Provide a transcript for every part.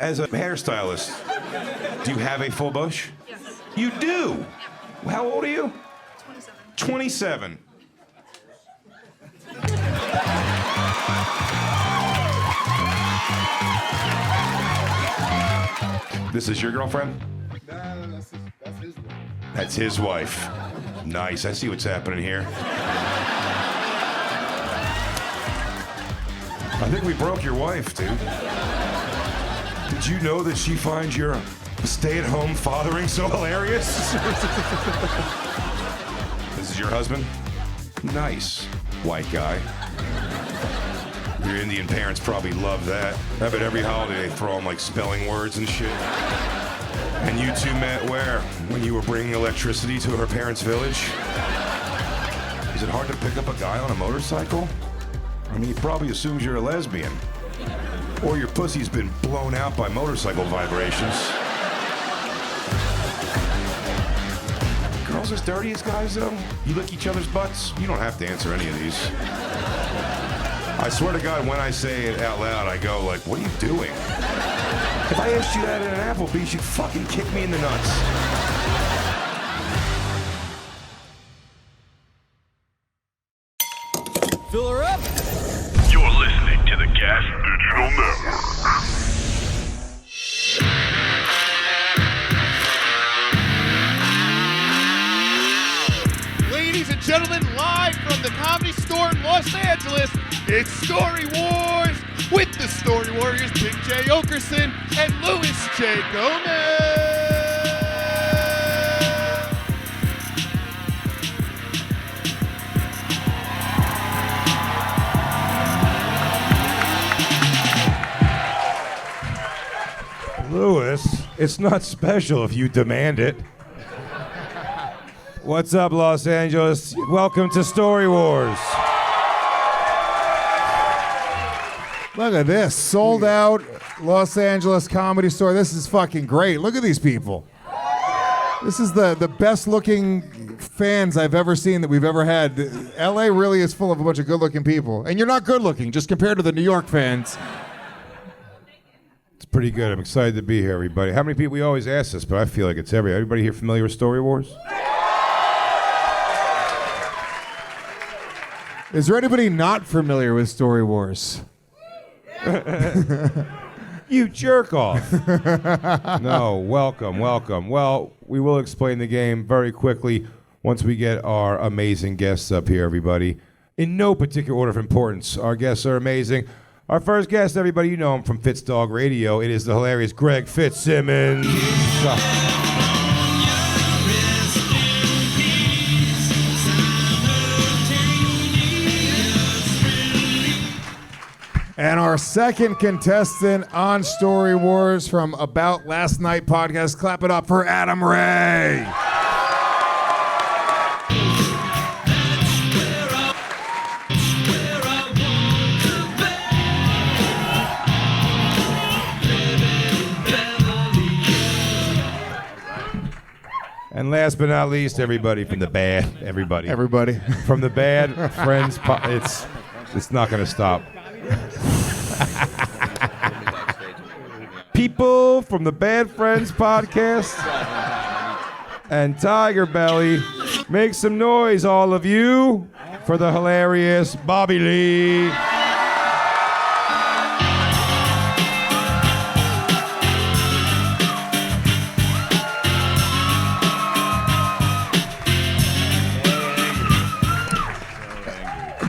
As a hairstylist, do you have a full bush? Yes. You do? How old are you? 27. 27. This is your girlfriend? No, that's his one. That's his wife. Nice. I see what's happening here. I think we broke your wife, dude. Did you know that she finds your stay-at-home fathering so hilarious? This is your husband? Nice. White guy. Your Indian parents probably love that. I bet every holiday they throw them like spelling words and shit. And you two met where? When you were bringing electricity to her parents' village? Is it hard to pick up a guy on a motorcycle? I mean, he probably assumes you're a lesbian. Or your pussy's been blown out by motorcycle vibrations. Girls as dirty as guys, though? You lick each other's butts? You don't have to answer any of these. I swear to God, when I say it out loud, I go like, what are you doing? If I asked you that in an Applebee's, you'd fucking kick me in the nuts. Fill her up. You're listening to the Gas Digital Network. Ladies and gentlemen, live from the Comedy Store in Los Angeles, it's Story Wars with the Story Warriors, Big J. Oakerson and Louis J. Gomez. Louis, it's not special if you demand it. What's up, Los Angeles? Welcome to Story Wars. Look at this, sold out Los Angeles Comedy Store. This is fucking great. Look at these people. This is the best looking fans I've ever seen that we've ever had. LA really is full of a bunch of good looking people. And you're not good looking, just compared to the New York fans. It's pretty good. I'm excited to be here, everybody. How many people? We always ask this, but I feel like it's everybody here familiar with Story Wars? Is there anybody not familiar with Story Wars? You jerk off. No, welcome. Well, we will explain the game very quickly once we get our amazing guests up here, everybody. In no particular order of importance, our guests are amazing. Our first guest, everybody, you know him from Fitz Dog Radio. It is the hilarious Greg Fitzsimmons. And our second contestant on Story Wars from About Last Night podcast, clap it up for Adam Ray. And last but not least, everybody from the bad, everybody from the Bad Friends. It's not going to stop. People from the Bad Friends podcast and Tiger Belly, make some noise, all of you, for the hilarious Bobby Lee.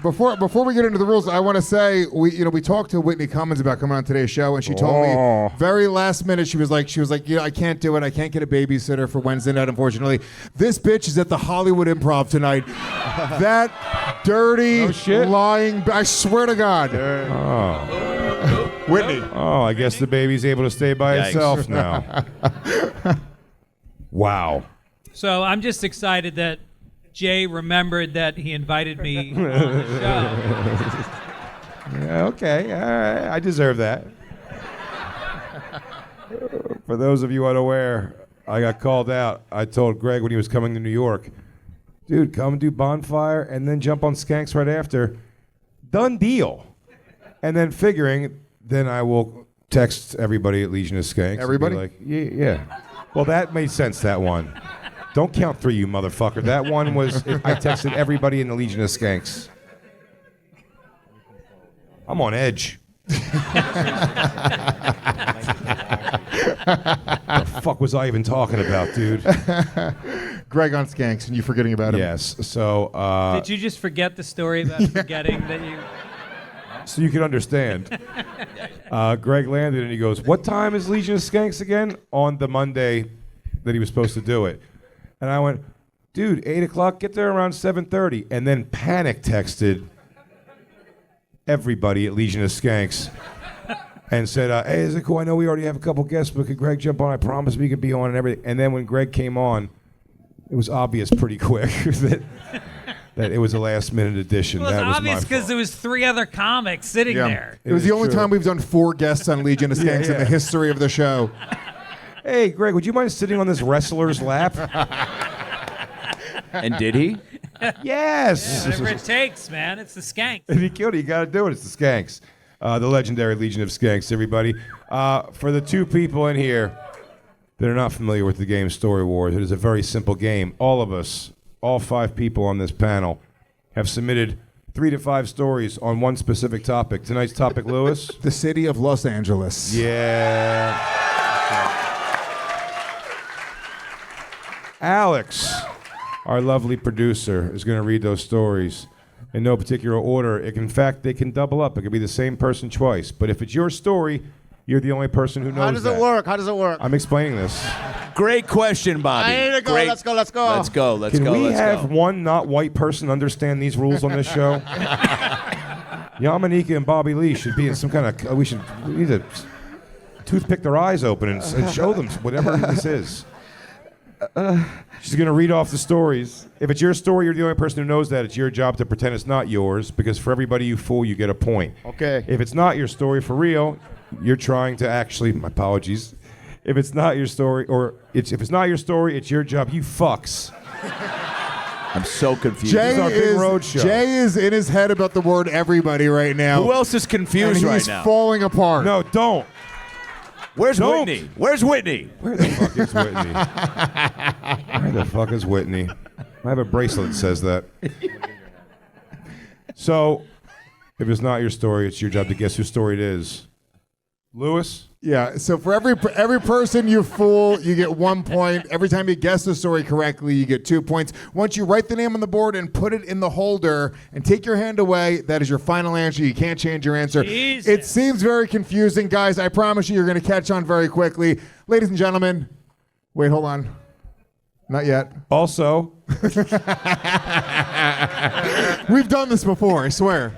Before we get into the rules, I want to say we talked to Whitney Cummings about coming on today's show, and she told me very last minute she was like, I can't do it. I can't get a babysitter for Wednesday night, unfortunately. This bitch is at the Hollywood Improv tonight. That dirty, lying. I swear to God. Whitney. Oh, I guess the baby's able to stay by itself now. Wow. So I'm just excited that Jay remembered that he invited me on the show. Yeah, okay, all right, I deserve that. For those of you unaware, I got called out. I told Greg when he was coming to New York, dude, come do Bonfire and then jump on Skanks right after. Done deal. And then figuring, then I will text everybody at Legion of Skanks. Everybody? Like, yeah. Well, that made sense, that one. Don't count 3, you motherfucker. That one was, I texted everybody in the Legion of Skanks. I'm on edge. The fuck was I even talking about, dude? Greg on Skanks, and you forgetting about him. Yes, so... Did you just forget the story about forgetting that you... So you can understand. Greg landed and he goes, what time is Legion of Skanks again? On the Monday that he was supposed to do it. And I went, dude, 8 o'clock, get there around 7:30. And then panic texted everybody at Legion of Skanks and said, hey, is it cool? I know we already have a couple guests, but could Greg jump on? I promise we could be on and everything. And then when Greg came on, it was obvious pretty quick that it was a last-minute addition. Well, it's that was obvious because there was 3 other comics sitting there. It was the only true. time we've done 4 guests on Legion of Skanks in the history of the show. Hey, Greg, would you mind sitting on this wrestler's lap? And did he? Yes. Whatever it takes, man. It's the Skanks. If you killed it, you got to do it. It's the Skanks. The legendary Legion of Skanks, everybody. For the 2 people in here that are not familiar with the game Story Warz, it is a very simple game. All of us, all 5 people on this panel, have submitted 3 to 5 stories on one specific topic. Tonight's topic, Lewis? The city of Los Angeles. Yeah. Alex, our lovely producer, is going to read those stories in no particular order. In fact, they can double up. It could be the same person twice. But if it's your story, you're the only person who knows How does it work? How does it work? I'm explaining this. Great question, Bobby. I need to go. Great. Let's go. Can we have one not white person understand these rules on this show? Yamanika and Bobby Lee should be in some kind of... we need to toothpick their eyes open and show them whatever this is. She's going to read off the stories. If it's your story, you're the only person who knows that. It's your job to pretend it's not yours, because for everybody you fool, you get a point. Okay. If it's not your story for real, you're trying to actually... My apologies. If it's not your story, if it's not your story, it's your job. You fucks. I'm so confused. This is our big road show. Jay is in his head about the word everybody right now. Who else is confused and right he's now? falling apart. No, don't. Where's Don't. Whitney? Where's Whitney? Where the fuck is Whitney? Where the fuck is Whitney? I have a bracelet that says that. So, if it's not your story, it's your job to guess whose story it is. Lewis? Yeah, so for every person you fool, you get 1 point. Every time you guess the story correctly, you get 2 points. Once you write the name on the board and put it in the holder and take your hand away, that is your final answer. You can't change your answer. Jesus. It seems very confusing. Guys, I promise you're going to catch on very quickly. Ladies and gentlemen, wait, hold on. Not yet. Also, We've done this before, I swear.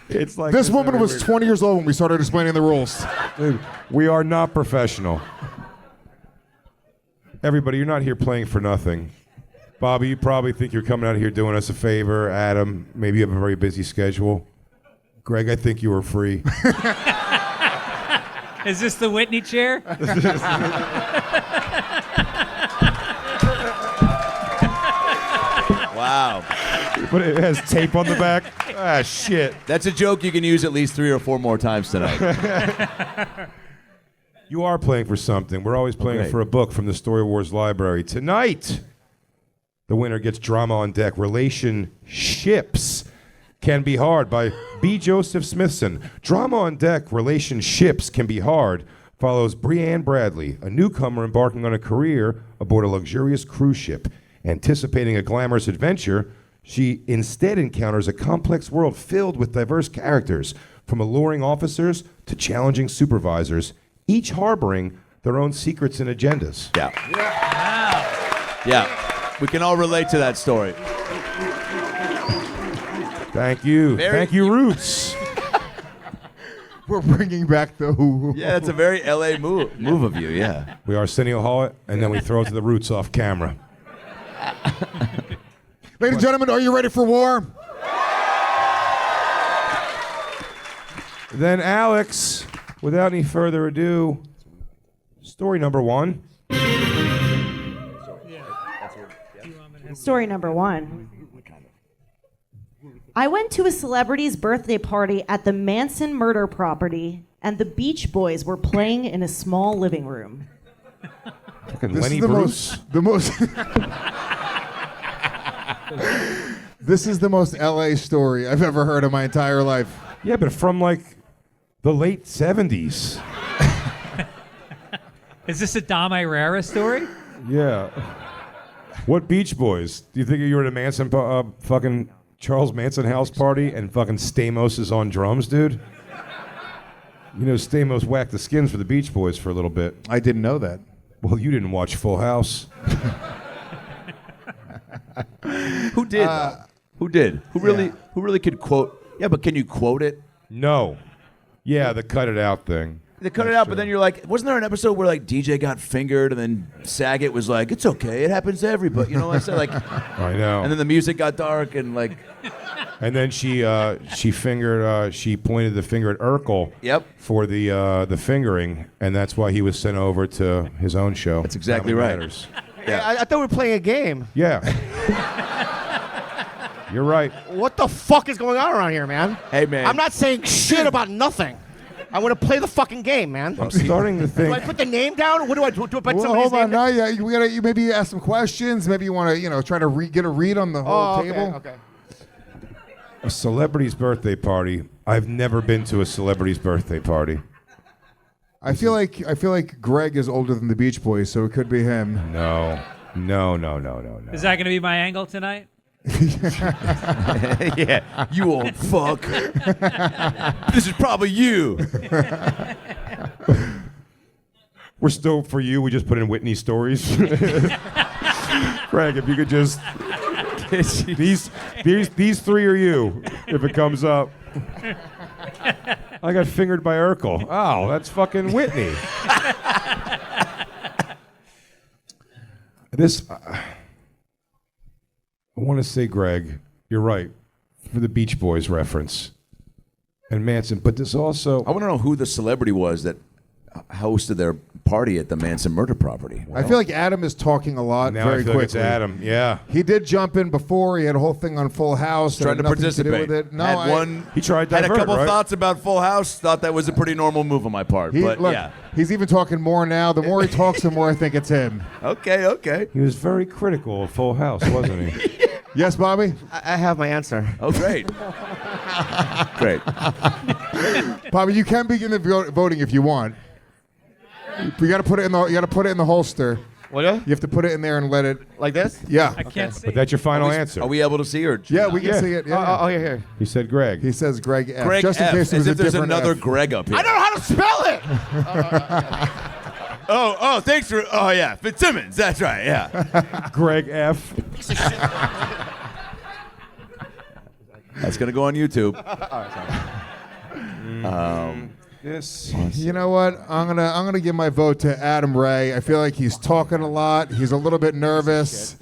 it's like This woman every was week. 20 years old when we started explaining the rules. Dude, we are not professional. Everybody, you're not here playing for nothing. Bobby, you probably think you're coming out here doing us a favor. Adam, maybe you have a very busy schedule. Greg, I think you were free. Is this the Whitney chair? Wow. But it has tape on the back. Ah, shit. That's a joke you can use at least 3 or 4 more times tonight. You are playing for something. We're always playing Okay. for a book from the Story Warz library. Tonight, the winner gets Drama on Deck. Relationships Can Be Hard by B. Joseph Smithson. Drama on Deck, Relationships Can Be Hard follows Brianne Bradley, a newcomer embarking on a career aboard a luxurious cruise ship. Anticipating a glamorous adventure, she instead encounters a complex world filled with diverse characters, from alluring officers to challenging supervisors, each harboring their own secrets and agendas. Yeah. Yeah. We can all relate to that story. Thank you. Very- Thank you, Roots. We're bringing back the who. Yeah, that's a very LA move of you, yeah. We Arsenio Hall it, and then we throw it to the Roots off camera. Ladies and gentlemen, are you ready for war? Then Alex, without any further ado, story number 1. Story number 1. I went to a celebrity's birthday party at the Manson murder property and the Beach Boys were playing in a small living room. Fucking This Lenny is the Bruce. This is the most LA story I've ever heard in my entire life. Yeah, but from like the late 70s. Is this a Dom Irera story? Yeah. What Beach Boys? Do you think you were at a Manson fucking Charles Manson house party and fucking Stamos is on drums, dude? You know, Stamos whacked the skins for the Beach Boys for a little bit. I didn't know that. Well, you didn't watch Full House. Who did? Who did? Who really could quote? Yeah, but can you quote it? No. Yeah, the cut it out thing. They cut it out, but then you're like, wasn't there an episode where like DJ got fingered and then Saget was like, it's okay, it happens to everybody. You know what I said? Like, I know. and then the music got dark and like, And then she pointed the finger at Urkel. Yep. For the fingering, and that's why he was sent over to his own show. That's exactly Family right. Matters. Yeah. I thought we were playing a game. Yeah. You're right. What the fuck is going on around here, man? hey man, I'm not saying shit about nothing. I want to play the fucking game, man. I'm starting to Do think. I put the name down? Or what do I do? Do I put Well, somebody's hold on. name Now, yeah, we gotta. You maybe ask some questions. Maybe you want to, try to get a read on the whole down? table. Okay. A celebrity's birthday party. I've never been to a celebrity's birthday party. I feel like Greg is older than the Beach Boys, so it could be him. No. Is that going to be my angle tonight? yeah, you old fuck. This is probably you. We're still for you. We just put in Whitney stories. Greg, if you could just these three are you. If it comes up, I got fingered by Urkel. Oh, that's fucking Whitney. I want to say, Greg, you're right for the Beach Boys reference and Manson, but there's also I want to know who the celebrity was that hosted their party at the Manson murder property. I feel like Adam is talking a lot now very I feel quickly. like it's Adam. Yeah, He did jump in before. He had a whole thing on Full House. Trying to nothing participate. To do with it. No, he tried to had a divert, couple right? thoughts about Full House. Thought that was a pretty normal move on my part. But look, yeah, he's even talking more now. The more he talks, the more I think it's him. okay. He was very critical of Full House, wasn't he? Yes, Bobby? I have my answer. Oh, great, great. Bobby, you can begin the voting if you want. You got to put it in the holster. What? You have to put it in there and let it. Like this? Yeah. I can't see. But that's your final answer. Are we able to see or? Yeah, we can Yeah. see it. Yeah. Oh, here. He said Greg. He says Greg F. Greg just in F, case there was as a if there's different another F. Greg up here. I don't know how to spell it. Oh, thanks for. Oh yeah, Fitzsimmons. That's right. Yeah. Greg F. That's gonna go on YouTube. Yes. You know what? I'm gonna give my vote to Adam Ray. I feel like he's talking a lot. He's a little bit nervous.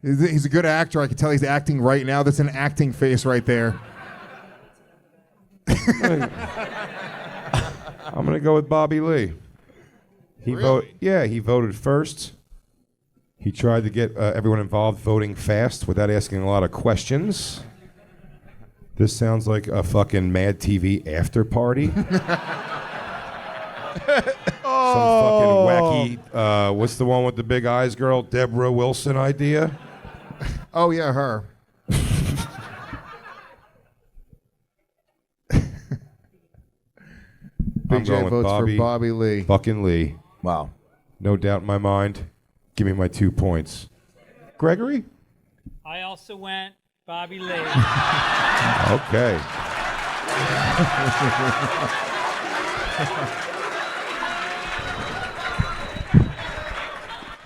He's a good actor. I can tell he's acting right now. That's an acting face right there. I'm gonna go with Bobby Lee. He voted first. He tried to get everyone involved voting fast without asking a lot of questions. This sounds like a fucking Mad TV after party. Some fucking wacky, what's the one with the big eyes girl? Deborah Wilson idea? Oh yeah, her. I'm Big going J with votes Bobby for Bobby Lee. fucking Lee. Wow. No doubt in my mind. Give me my 2 points. Gregory? I also went Bobby Lee. Okay.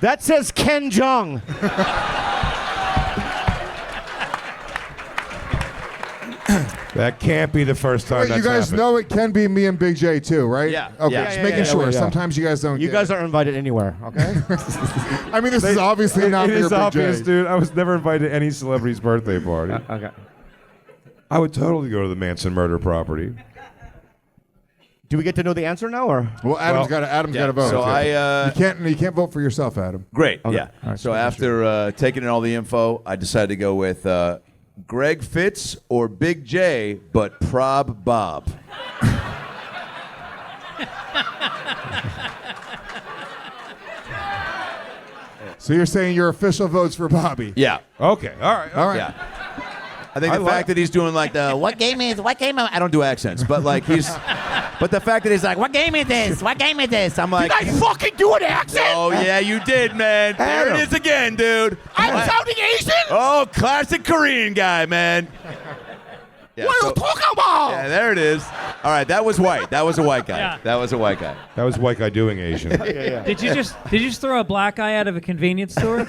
That says Ken Jeong. That can't be the first time Wait, that's you guys happened. know it can be me and Big J too, right? Yeah. Okay, Yeah. just Yeah, making yeah, sure. yeah. Sometimes you guys don't. You get guys it. aren't invited anywhere, okay? I mean, this is obviously not It for is your Big obvious, J. dude. I was never invited to any celebrity's birthday party. Okay. I would totally go to the Manson murder property. Do we get to know the answer now, or? Well, Adam's got to vote. So you can't vote for yourself, Adam. Great. Okay. Yeah. All right, So so after taking in all the info, I decided to go with Greg Fitz or Big J, but Prob Bob. So you're saying your official vote's for Bobby? Yeah. Okay. All right. All right. Yeah. I think the fact that he's doing like the what game I don't do accents, but like but the fact that he's like, what game is this? I'm like, Did I fucking do an accent? oh yeah, you did, man. There it is again, dude. I'm sounding Asian? Oh, classic Korean guy, man. Yeah, What are you talking about? Yeah, there it is. All right, that was white. That was a white guy. Yeah. That was a white guy. That was white guy doing Asian. Did you just throw a black guy out of a convenience store?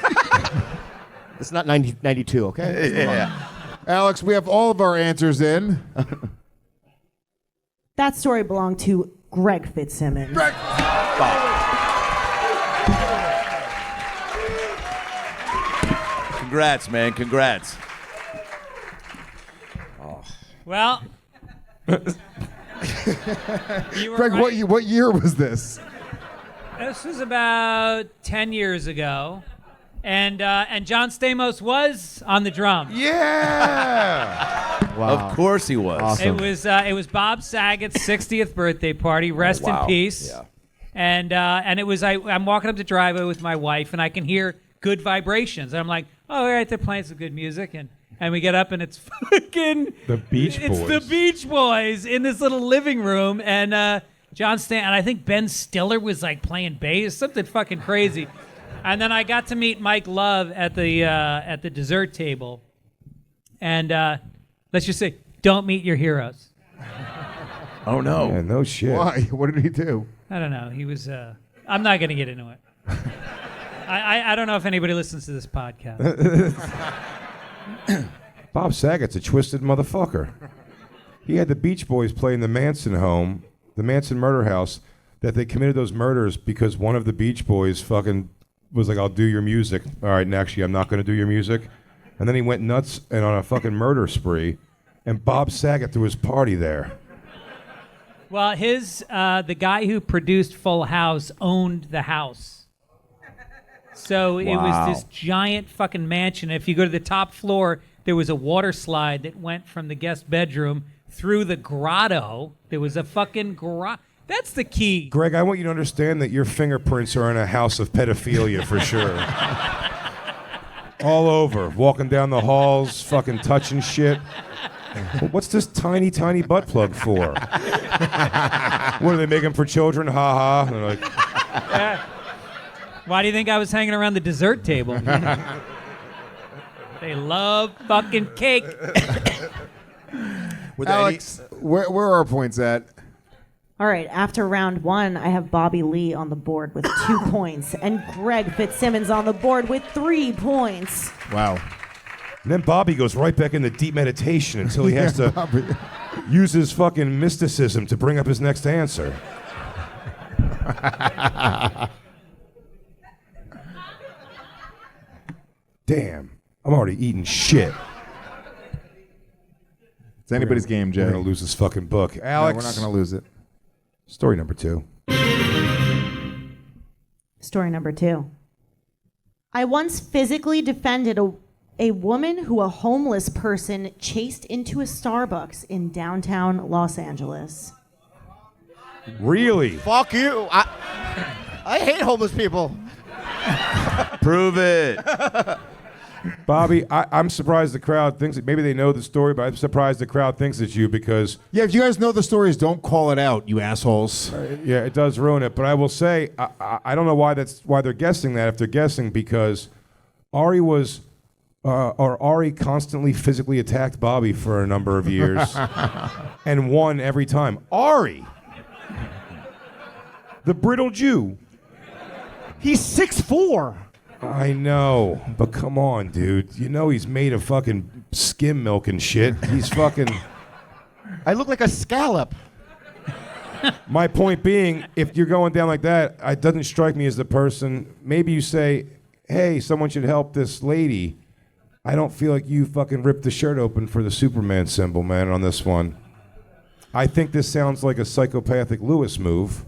It's not 92, okay? Yeah. Alex, we have all of our answers in. That story belonged to Greg Fitzsimmons. Congrats, man. Congrats. Well, you were Greg, right. what year was this? This was about 10 years ago, and John Stamos was on the drums. Yeah. Of course he was. Awesome. It was Bob Saget's 60th birthday party. Rest in peace. Yeah. And it was I'm walking up the driveway with my wife, and I can hear good vibrations. And I'm like, oh, all right, they're playing some good music, and we get up, and it's fucking The Beach Boys. It's the Beach Boys in this little living room, and John Stan, and I think Ben Stiller was like playing bass, something fucking crazy. And then I got to meet Mike Love at the dessert table, and let's just say, don't meet your heroes. Oh no. Yeah, no shit. Why? What did he do? I don't know. He was. I'm not going to get into it. I don't know if anybody listens to this podcast. Bob Saget's a twisted motherfucker. He had the Beach Boys play in the Manson home, the Manson murder house, that they committed those murders because one of the Beach Boys fucking was like, I'll do your music. All right, and actually, I'm not going to do your music. And then he went nuts and on a fucking murder spree, and Bob Saget threw his party there. Well, the guy who produced Full House owned the house. So it was this giant fucking mansion. If you go to the top floor, there was a water slide that went from the guest bedroom through the grotto. There was a fucking grotto. That's the key. Greg, I want you to understand that your fingerprints are in a house of pedophilia for sure. All over, walking down the halls, fucking touching shit. What's this tiny, tiny butt plug for? What are they making for children? Ha ha. And they're like, Why do you think I was hanging around the dessert table? They love fucking cake. Alex, where are our points at? All right, after round one, I have Bobby Lee on the board with 2 points and Greg Fitzsimmons on the board with 3 points. Wow. and then Bobby goes right back into deep meditation until he has to use his fucking mysticism to bring up his next answer. Damn, I'm already eating shit. It's anybody's game, Jay. We're gonna lose this fucking book. Alex, No, we're not gonna lose it. Story number 2. Story number 2. I once physically defended a woman who a homeless person chased into a Starbucks in downtown Los Angeles. Really? Fuck you. I hate homeless people. Prove it. Bobby, I'm surprised the crowd thinks it. Maybe they know the story, but I'm surprised the crowd thinks it's you because... Yeah, if you guys know the stories, don't call it out, you assholes. Yeah, it does ruin it. But I will say, I don't know why they're guessing that. If they're guessing because Ari constantly physically attacked Bobby for a number of years and won every time. Ari, the brittle Jew. He's 6'4". I know, but come on, dude. You know he's made of fucking skim milk and shit. He's fucking... I look like a scallop. My point being, if you're going down like that, it doesn't strike me as the person. Maybe you say, hey, someone should help this lady. I don't feel like you fucking ripped the shirt open for the Superman symbol, man, on this one. I think this sounds like a psychopathic Lewis move.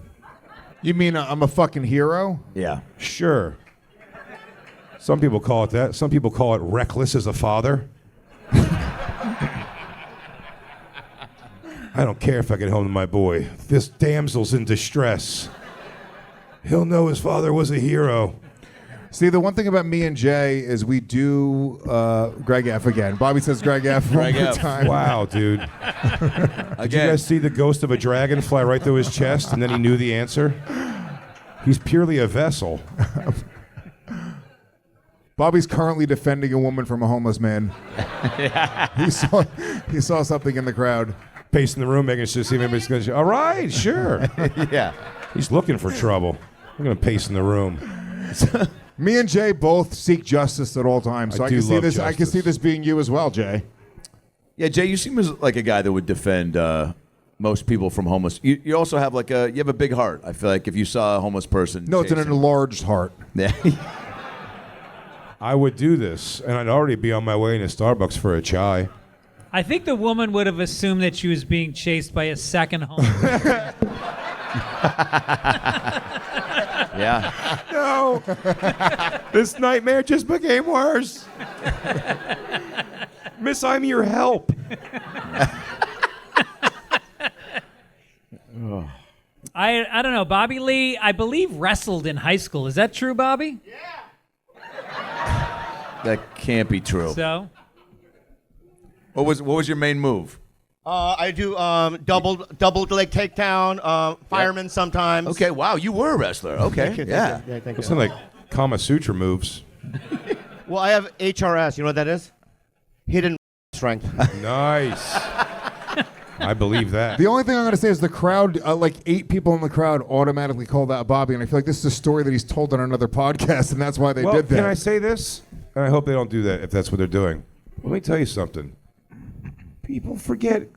You mean I'm a fucking hero? Yeah. Sure. Some people call it that. Some people call it reckless as a father. I don't care if I get home to my boy. This damsel's in distress. He'll know his father was a hero. See, the one thing about me and Jay is we do Greg F again. Bobby says Greg F. Greg one more F. time. Wow, dude. Did you guys see the ghost of a dragon fly right through his chest, and then he knew the answer? He's purely a vessel. Bobby's currently defending a woman from a homeless man. He saw something in the crowd. Pacing the room, making sure to see if anybody's going to. All right, sure. Yeah. He's looking for trouble. I'm going to pace in the room. Me and Jay both seek justice at all times, so I I do can see love this. I can justice. see this being you as well, Jay. Yeah, Jay, you seem like a guy that would defend most people from homeless. You also have you have a big heart. I feel like if you saw a homeless person. No, it's an enlarged heart. Yeah. I would do this, and I'd already be on my way into Starbucks for a chai. I think the woman would have assumed that she was being chased by a second homeless man. Yeah. No. This nightmare just became worse. Miss, I'm your help. I don't know. Bobby Lee, I believe, wrestled in high school. Is that true, Bobby? That can't be true. So? What was your main move? I do double leg takedown, fireman sometimes. Okay, wow, you were a wrestler. Okay, Thank you, yeah. thank you. Thank Those you. sound like Kama Sutra moves. Well, I have HRS. You know what that is? Hidden strength. Nice. I believe that. The only thing I'm going to say is the crowd, like 8 people in the crowd automatically called out Bobby, and I feel like this is a story that he's told on another podcast, and that's why they Well, did that. can I say this? And I hope they don't do that if that's what they're doing. Let me tell you something. People forget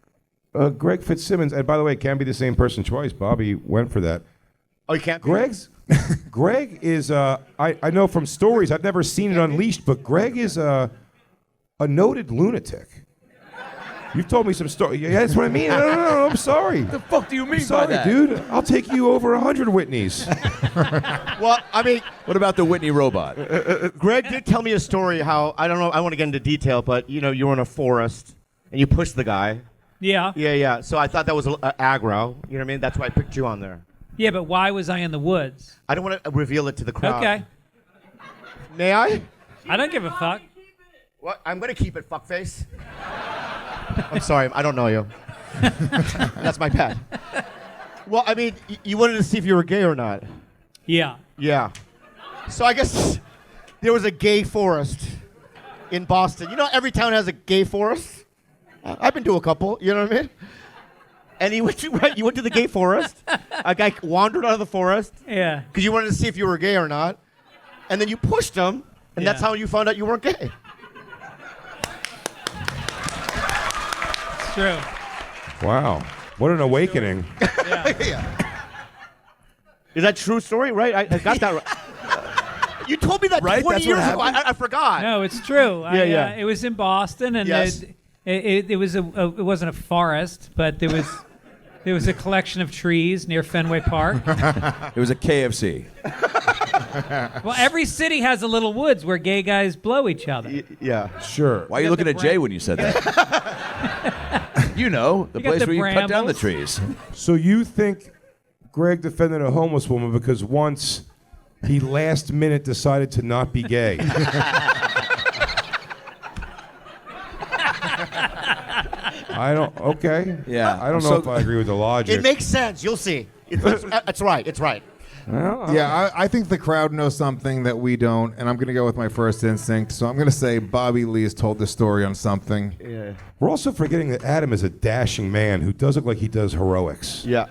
Greg Fitzsimmons, and by the way, it can be the same person twice. Bobby went for that. Oh, you can't. Greg is, I know from stories, I've never seen it unleashed, but Greg is a noted lunatic. You've told me some stories. Yeah, that's what I mean. No, I'm sorry. The fuck do you mean Sorry, by that? dude. I'll take you over 100 Whitneys. Well, I mean, What about the Whitney robot? Greg did tell me a story how, I don't know, I want to get into detail, but you were in a forest and you pushed the guy. Yeah. Yeah. So I thought that was aggro. You know what I mean? That's why I picked you on there. Yeah, but why was I in the woods? I don't want to reveal it to the crowd. Okay. May I? I don't give a fuck. What? I'm going to keep it, fuckface. I'm sorry. I don't know you. That's my bad. Well, I mean, you wanted to see if you were gay or not. Yeah. Yeah. So I guess there was a gay forest in Boston. You know, every town has a gay forest. I've been to a couple. You know what I mean? And you went to the gay forest. A guy wandered out of the forest. Yeah. Because you wanted to see if you were gay or not. And then you pushed him, and that's how you found out you weren't gay. It's true. Wow. What an awakening. Is that true story? Right? I got that right. You told me that Right? 20 That's what years ago. happened? I forgot. No, it's true. Yeah. It was in Boston, and Yes. it wasn't a forest, but there was a collection of trees near Fenway Park. It was a KFC. Well, every city has a little woods where gay guys blow each other. Yeah. Sure. Why are you got looking the at Jay when you said that? You know, the You got place the where you cut down the brambles. trees. So you think Greg defended a homeless woman because once he last minute decided to not be gay? Okay. Yeah. I don't know So- if I agree with the logic. It makes sense. You'll see. It's right. It's right. Yeah, I think the crowd knows something that we don't, and I'm going to go with my first instinct. So I'm going to say Bobby Lee has told this story on something. Yeah. We're also forgetting that Adam is a dashing man who does look like he does heroics. Yeah.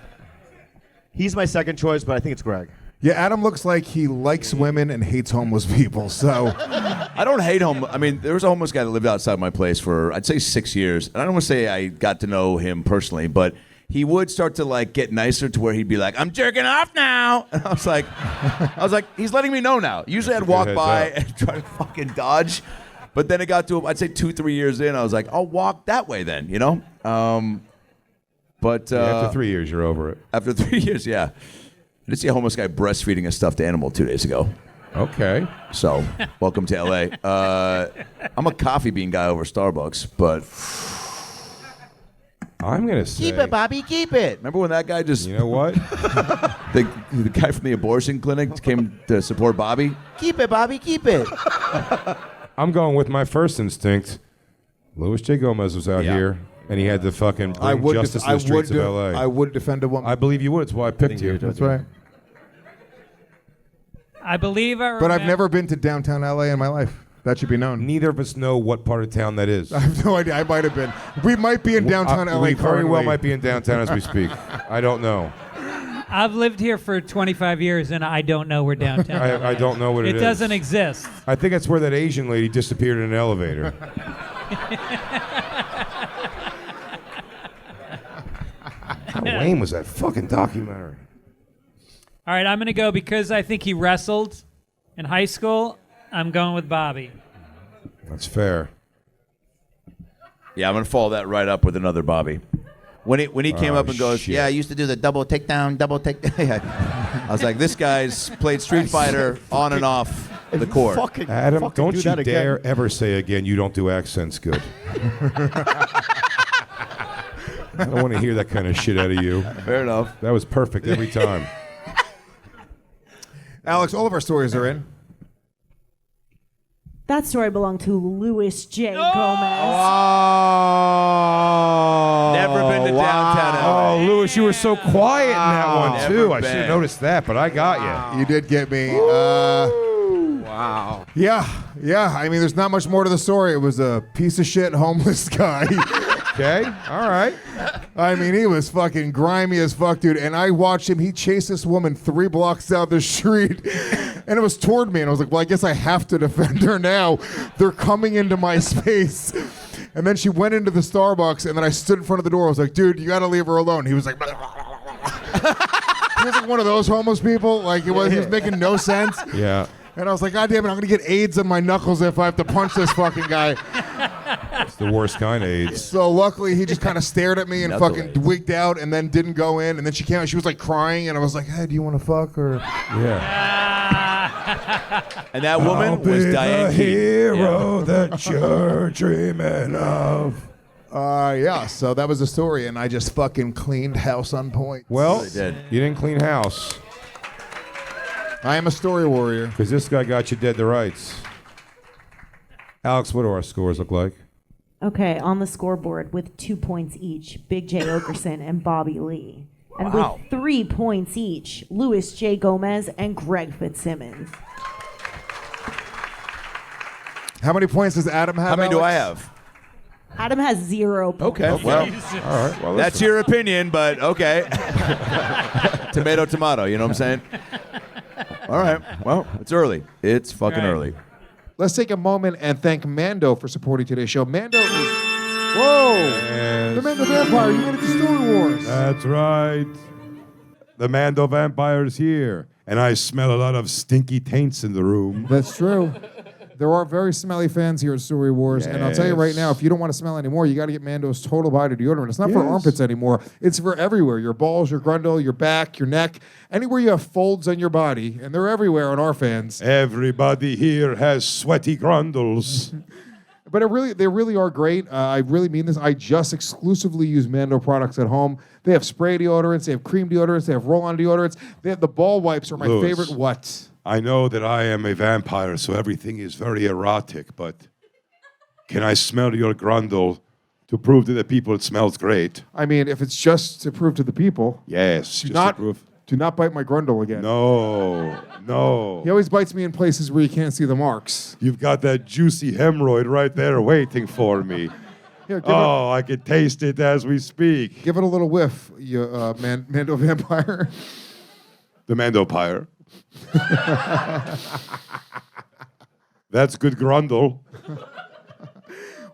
He's my second choice, but I think it's Greg. Yeah, Adam looks like he likes women and hates homeless people. So I don't hate him. I mean, there was a homeless guy that lived outside my place for, I'd say, 6 years. And I don't want to say I got to know him personally, but he would start to get nicer to where he'd be like, "I'm jerking off now." And I was like, he's letting me know now. Usually I'd walk Heads by up. and try to fucking dodge. But then it got to, I'd say 2-3 years in, I was like, I'll walk that way then, you know? But After 3 years, you're over it. after 3 years, yeah. I did see a homeless guy breastfeeding a stuffed animal 2 days ago. Okay. So, welcome to LA. I'm a coffee bean guy over Starbucks, but I'm going to say... Bobby, keep it. Remember when that guy just... You know what? the guy from the abortion clinic came to support Bobby. Keep it, Bobby, keep it. I'm going with my first instinct. Louis J. Gomez was out here, and he had to fucking bring justice to the streets of L.A. I would defend a woman. I believe you would. That's why I picked you. That's right. I believe I But I've remem- never been to downtown LA in my life. That should be known. Neither of us know what part of town that is. I have no idea. I might have been. We might be in downtown LA. We very well currently. might be in downtown as we speak. I don't know. I've lived here for 25 years, and I don't know where downtown is. I don't know what it is. It doesn't exist. I think that's where that Asian lady disappeared in an elevator. How lame was that fucking documentary? All right, I'm going to go because I think he wrestled in high school. I'm going with Bobby. That's fair. Yeah, I'm gonna follow that right up with another Bobby. When he came up and goes, shit. yeah, I used to do the double takedown. I was like, this guy's played Street Fighter on and off the court. Adam, don't do you that dare again. ever say again you don't do accents good. I don't want to hear that kind of shit out of you. Fair enough. That was perfect every time. Alex, all of our stories are in. That story belonged to Louis J. Gomez. Never been to downtown LA. Oh, Louis, you were so quiet in that one, Never too. I been. should have noticed that, but I got you. You did get me. Wow. Yeah. I mean, there's not much more to the story. It was a piece of shit homeless guy. Okay, all right. I mean, he was fucking grimy as fuck, dude. And I watched him. He chased this woman 3 blocks down the street. And it was toward me. And I was like, well, I guess I have to defend her now. They're coming into my space. And then she went into the Starbucks. And then I stood in front of the door. I was like, dude, you got to leave her alone. He was like, he was like one of those homeless people. Like, he was making no sense. Yeah. And I was like, God damn it, I'm going to get AIDS on my knuckles if I have to punch this fucking guy. It's the worst kind of AIDS. So luckily, he just kind of stared at me and Knuckle fucking AIDS. wigged out and then didn't go in. And then she came out, she was like crying. And I was like, hey, do you want to fuck? Or Yeah. And that woman was Diane the Keaton. hero that you're dreaming of. yeah, so that was the story. And I just fucking cleaned house on point. Well, Really did. you didn't clean house I am a story warrior. because this guy got you dead to rights. Alex, what do our scores look like? Okay, on the scoreboard with 2 points each, Big J. Oakerson and Bobby Lee. And Wow. with 3 points each, Louis J. Gomez and Greg Fitzsimmons. How many points does Adam have? How many do I Alex? have? Adam has 0 points. Okay, well, All right. Well, that's your opinion, but okay. Tomato, tomato, you know what I'm saying? All right, well, it's early. It's fucking Right. early. Let's take a moment and thank Mando for supporting today's show. Mando is... Whoa! The Mando Vampire, you made it to Story Wars. That's right. The Mando Vampire is here, and I smell a lot of stinky taints in the room. That's true. There are very smelly fans here at Story Wars, and I'll tell you right now, if you don't want to smell anymore, you got to get Mando's Total Body Deodorant. It's not for armpits anymore. It's for everywhere. Your balls, your grundle, your back, your neck, anywhere you have folds on your body, and they're everywhere on our fans. Everybody here has sweaty grundles. But they really are great. I really mean this. I just exclusively use Mando products at home. They have spray deodorants, they have cream deodorants, they have roll-on deodorants. They have the ball wipes are my Louis. favorite. What? I know that I am a vampire, so everything is very erotic, but can I smell your grundle to prove to the people it smells great? I mean, if it's just to prove to the people, Yes, do just not to prove. do not bite my grundle again. No. He always bites me in places where you can't see the marks. You've got that juicy hemorrhoid right there waiting for me. Here, Oh, I can taste it as we speak. give it a little whiff, you Mando Vampire. The Mandopire. That's good grundle.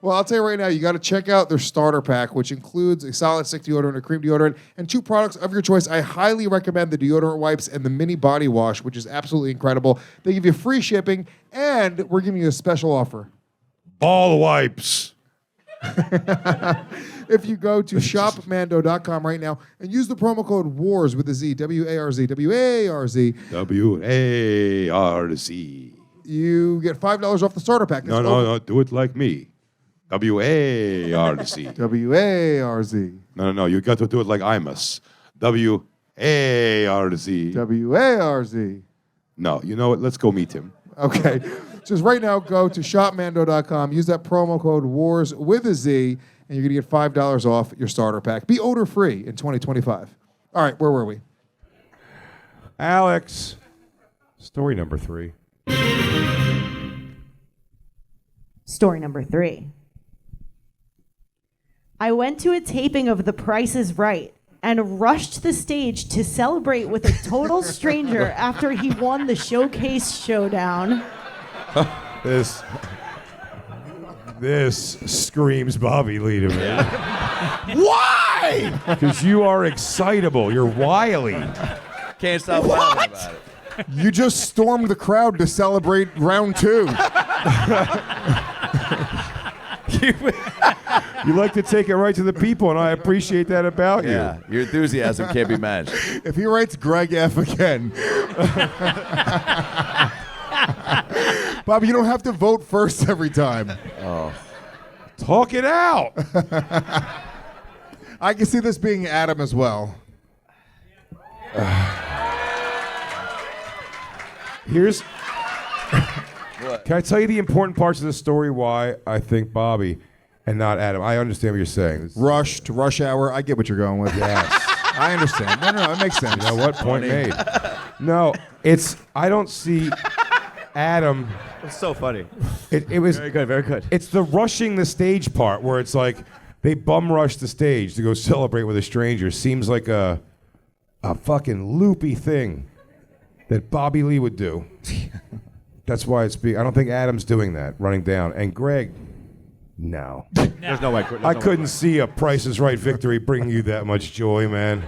Well, I'll tell you right now, you got to check out their starter pack, which includes a solid stick deodorant, a cream deodorant, and 2 products of your choice. I highly recommend the deodorant wipes and the mini body wash, which is absolutely incredible. They give you free shipping, and we're giving you a special offer. Ball wipes. If you go to shopmando.com right now and use the promo code WARZ with a Z, W-A-R-Z, W-A-R-Z, W-A-R-Z. you get $5 off the starter pack. No, no, do it like me. W-A-R-Z. W-A-R-Z. No, you got to do it like Imus. W-A-R-Z. W-A-R-Z. W-A-R-Z. No, you know what? Let's go meet him. Okay. Just right now, go to shopmando.com. Use that promo code WARS with a Z, and you're going to get $5 off your starter pack. Be odor-free in 2025. All right, where were we? Alex, story number 3. Story number 3. I went to a taping of The Price is Right and rushed the stage to celebrate with a total stranger after he won the showcase showdown. This screams Bobby Lee to me. Why? Because you are excitable. You're wily. Can't stop laughing about it. You just stormed the crowd to celebrate round 2. You like to take it right to the people, and I appreciate that about you. Yeah, your enthusiasm can't be matched. If he writes Greg F again. Bobby, you don't have to vote first every time. Oh. Talk it out. I can see this being Adam as well. Here's... Can I tell you the important parts of the story why I think Bobby and not Adam? I understand what you're saying. Rushed, rush hour. I get what you're going with. Yes. I understand. No, it makes sense. You know what? Point made. No, I don't see Adam. It's so funny. It was very good, very good. It's the rushing the stage part where it's like they bum rush the stage to go celebrate with a stranger. Seems like a fucking loopy thing that Bobby Lee would do. That's why it's I don't think Adam's doing that, running down. And Greg, no. There's no way. I couldn't see a Price is Right victory bringing you that much joy, man.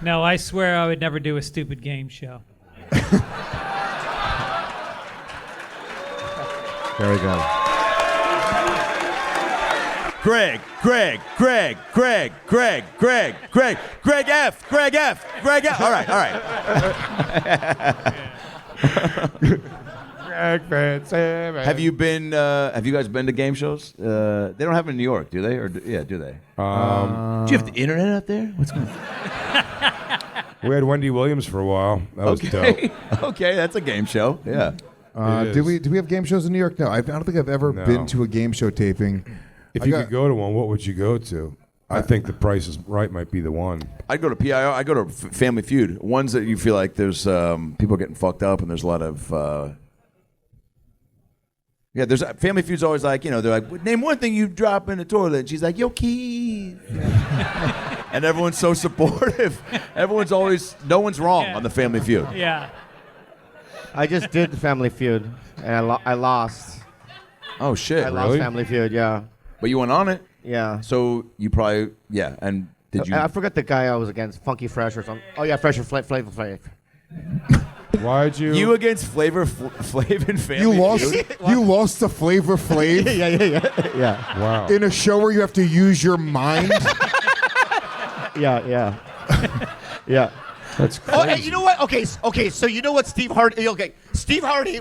No, I swear I would never do a stupid game show. Very good. Greg F. All right. Have you guys been to game shows? They don't have them in New York, do they? Do they? Do you have the internet out there? What's going on? We had Wendy Williams for a while. That was dope. Okay, that's a game show. Yeah. Do we have game shows in New York? No, I don't think I've ever been to a game show taping. If you could go to one, what would you go to? I think The Price is Right might be the one. I'd go to PIO. I go to Family Feud. Ones that you feel like there's people getting fucked up and there's a lot of... there's Family Feud's always like, they're like, name one thing you drop in the toilet. And she's like, yo, Keith. And everyone's so supportive. Everyone's always, no one's wrong on the Family Feud. Yeah. I just did the Family Feud, and I lost. Oh, shit. I lost Family Feud, yeah. But you went on it. Yeah. So you probably, and did you? I forgot the guy I was against, Funky Fresh or something. Oh, yeah, Fresh or Flavor Flav. Why'd you? You against Flavor Flav and Family Feud? You lost to Flavor Flav? Yeah. Wow. In a show where you have to use your mind? Yeah. That's crazy. Oh, hey, you know what? Okay, so you know what Steve Hardy... Okay, Steve Hardy...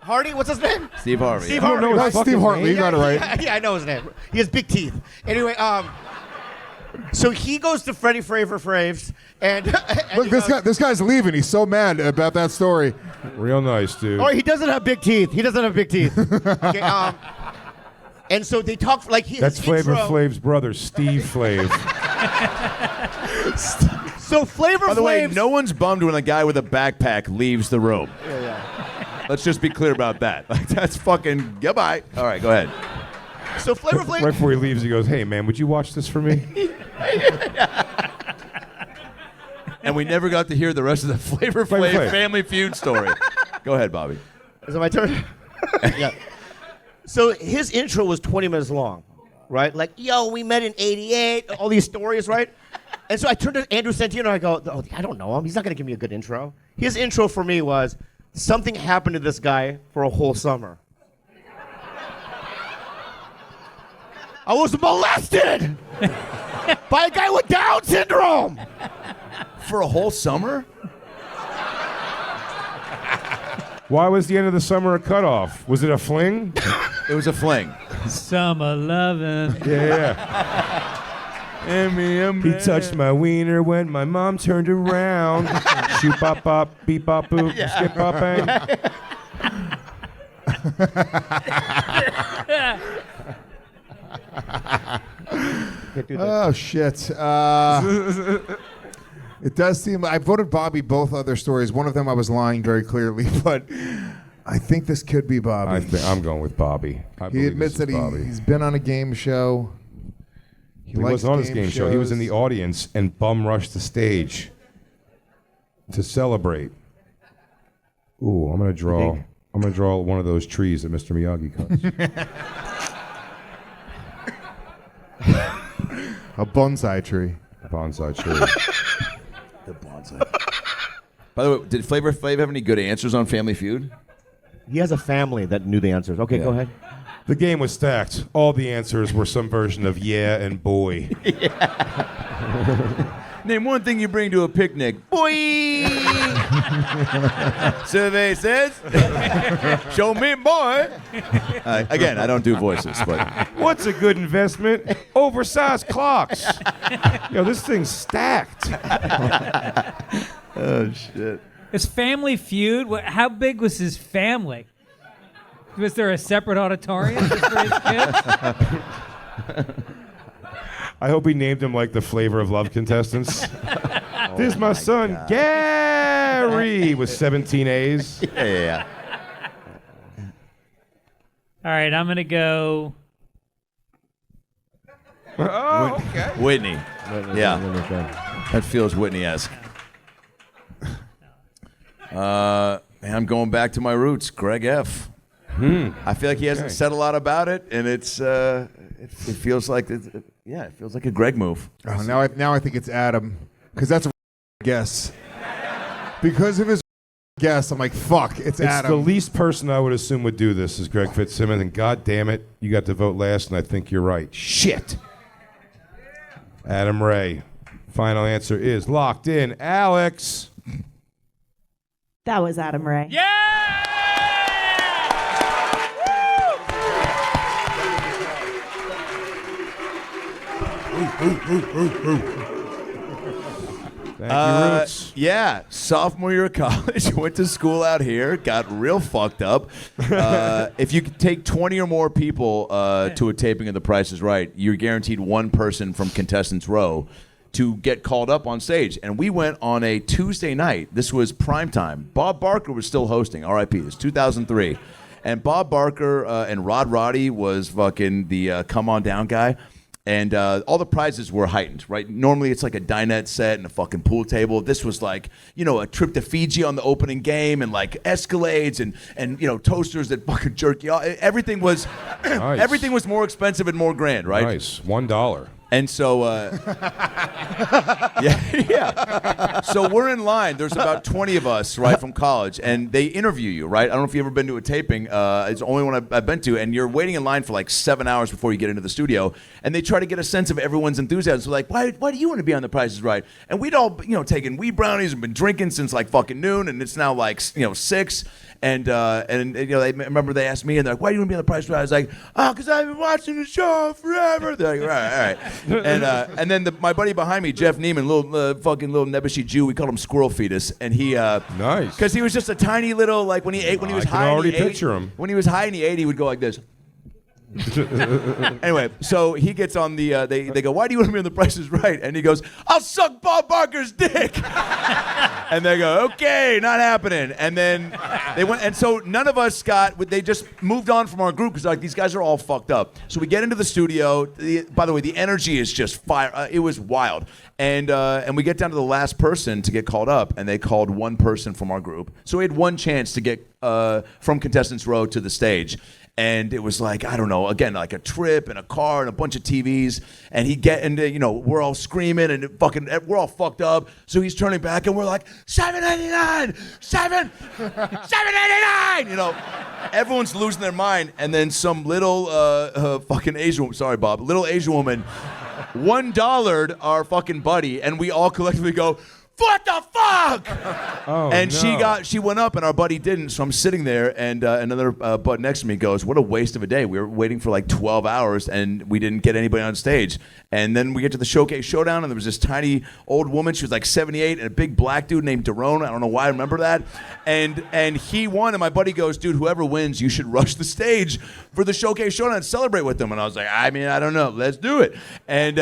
Hardy? What's his name? Steve Harvey. Steve yeah. Hardy. No, that's Steve Hartley. You got it right. Yeah, I know his name. He has big teeth. Anyway, so he goes to Freddie Flavor Flav's, and Look, this guy's leaving. He's so mad about that story. Real nice, dude. Oh, he doesn't have big teeth. Okay, and so they talk like That's Flavor Flav's brother, Steve Flav. So Flavor Flav. By the way, no one's bummed when a guy with a backpack leaves the room. Yeah. Let's just be clear about that. Like, that's fucking goodbye. All right, go ahead. So Flavor Flav. Right before he leaves, he goes, "Hey, man, would you watch this for me?" And we never got to hear the rest of the Flavor Flav Family Feud story. Go ahead, Bobby. Is it my turn? Yeah. So his intro was 20 minutes long, right? Like, yo, we met in '88. All these stories, right? And so I turned to Andrew Santino. I go, oh, I don't know him. He's not going to give me a good intro. His intro for me was, something happened to this guy for a whole summer. I was molested by a guy with Down syndrome. For a whole summer? Why was the end of the summer a cutoff? Was it a fling? It was a fling. Summer lovin'. Yeah. He touched my wiener when my mom turned around. Shoot bop bop, beep bop boop, skip bop bang. Oh shit! It does seem I voted Bobby both other stories. One of them I was lying very clearly, but I think this could be Bobby. I'm going with Bobby. He admits that he's been on a game show. He wasn't on his game show. He was in the audience and bum rushed the stage to celebrate. Ooh, I'm gonna draw one of those trees that Mr. Miyagi cuts. A bonsai tree. A bonsai tree. The bonsai. By the way, did Flavor Flav have any good answers on Family Feud? He has a family that knew the answers. Okay, go ahead. The game was stacked. All the answers were some version of yeah and boy. Name one thing you bring to a picnic. Boy! Survey says. Show me, boy. Again, I don't do voices, but. What's a good investment? Oversized clocks. Yo, this thing's stacked. Oh, shit. His Family Feud? How big was his family? Was there a separate auditorium just for his kids? I hope he named him like the Flavor of Love contestants. This is my son, God. Gary, with 17 A's. Yeah. All right, I'm going to go... Oh, okay. Whitney. Yeah. That feels Whitney-esque. I'm going back to my roots, Greg F. I feel like he hasn't said a lot about it, and it feels like it feels like a Greg move. Oh, now I think it's Adam, because that's a guess. Because of his guess, I'm like, fuck, it's Adam. The least person I would assume would do this is Greg Fitzsimmons, and God damn it, you got to vote last, and I think you're right. Shit. Adam Ray. Final answer is locked in. Alex. That was Adam Ray. Yeah! Thank you, Roots. Yeah, sophomore year of college, went to school out here, got real fucked up. If you could take 20 or more people to a taping of The Price is Right, you're guaranteed one person from Contestants Row to get called up on stage. And we went on a Tuesday night. This was prime time. Bob Barker was still hosting, RIP, it was 2003. And Bob Barker and Rod Roddy was fucking the come on down guy. And all the prizes were heightened, right? Normally it's like a dinette set and a fucking pool table. This was like, a trip to Fiji on the opening game and like Escalades and toasters that fucking jerk you off. Everything was, nice. Everything was more expensive and more grand, right? Nice, $1. And so, yeah. So we're in line. There's about 20 of us, right, from college, and they interview you, right? I don't know if you've ever been to a taping. It's the only one I've been to, and you're waiting in line for like 7 hours before you get into the studio, and they try to get a sense of everyone's enthusiasm. So like, why do you want to be on The Price is Right? And we'd all, taken weed brownies and been drinking since like fucking noon, and it's now like, 6. And they remember they asked me, and they're like, why do you want to be on The Price is Right? I was like, because I've been watching the show forever. They're like, all right. And then my buddy behind me, Jeff Neiman, little nebbishy Jew, we called him Squirrel Fetus, and he nice, because he was just a tiny little when he was high. I can already picture him. When he was high and he ate, he would go like this. Anyway, so he gets on the. They go, why do you want to be on The Price is Right? And he goes, I'll suck Bob Barker's dick. And they go, okay, not happening. And then they went, and so none of us they just moved on from our group because like these guys are all fucked up. So we get into the studio. By the way, the energy is just fire. It was wild. And we get down to the last person to get called up, and they called one person from our group. So we had one chance to get from Contestants Row to the stage. And it was like, I don't know, again, like a trip and a car and a bunch of TVs. And we're all screaming and we're all fucked up. So he's turning back and we're like, $7.99, $7.99. Everyone's losing their mind. And then some little fucking Asian woman, sorry, Bob, little Asian woman, $1 our fucking buddy. And we all collectively go, what the fuck? Oh, And no. she went up, and our buddy didn't. So I'm sitting there, and another bud next to me goes, "What a waste of a day. We were waiting for like 12 hours, and we didn't get anybody on stage." And then we get to the showcase showdown, and there was this tiny old woman. She was like 78, and a big black dude named Daron. I don't know why I remember that. And he won, and my buddy goes, "Dude, whoever wins, you should rush the stage for the showcase showdown and celebrate with them." And I was like, "I mean, I don't know. Let's do it." And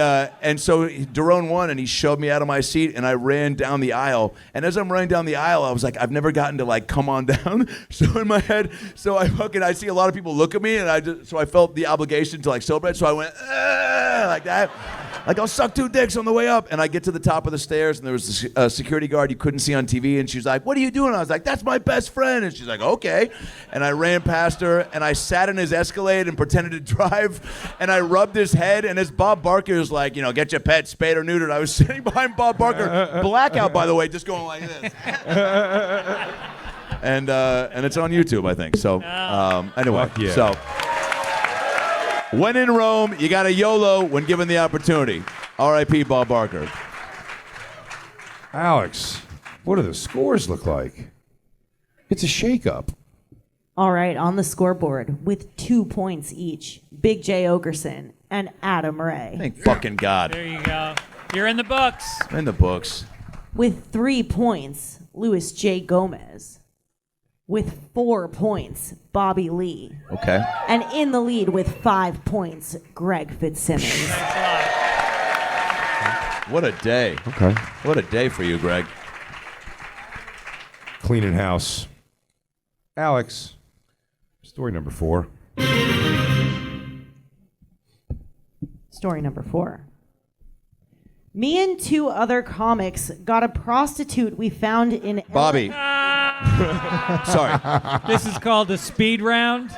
so Daron won, and he shoved me out of my seat, and I ran down the aisle. And as I'm running down the aisle, I was like, I've never gotten to like come on down. So in my head, I see a lot of people look at me, and I felt the obligation to like celebrate. So I went like that. Like, I'll suck 2 dicks on the way up. And I get to the top of the stairs, and there was a security guard you couldn't see on TV. And she's like, "What are you doing?" I was like, "That's my best friend." And she's like, "Okay." And I ran past her, and I sat in his Escalade and pretended to drive. And I rubbed his head. And as Bob Barker was like, "Get your pet spayed or neutered," I was sitting behind Bob Barker, blackout, by the way, just going like this. And it's on YouTube, I think. So anyway, Fuck yeah. so. When in Rome, you got to YOLO when given the opportunity. R.I.P. Bob Barker. Alex, what do the scores look like? It's a shakeup. All right, on the scoreboard with 2 points each, Big J. Oakerson and Adam Ray. Thank fucking God. There you go. You're in the books. In the books. With 3 points, Louis J. Gomez. With 4 points, Bobby Lee. Okay. And in the lead with 5 points, Greg Fitzsimmons. What a day. Okay. What a day for you, Greg. Cleaning house. Alex, story number 4. Story number 4. Me and 2 other comics got a prostitute we found in Bobby. Sorry. This is called a speed round.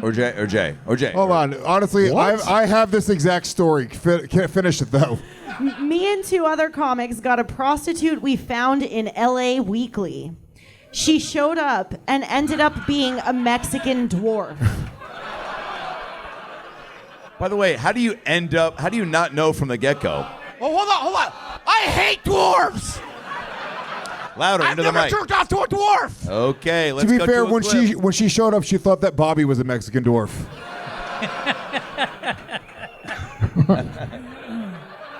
Or Jay. Hold on. Honestly, I have this exact story. Can't finish it, though. Me and 2 other comics got a prostitute we found in LA Weekly. She showed up and ended up being a Mexican dwarf. By the way, how do you not know from the get-go? Oh, hold on. I hate dwarves. Louder, I've into the never mic. jerked off to a dwarf. Okay, let's To be cut fair, to a clip. when she showed up, she thought that Bobby was a Mexican dwarf.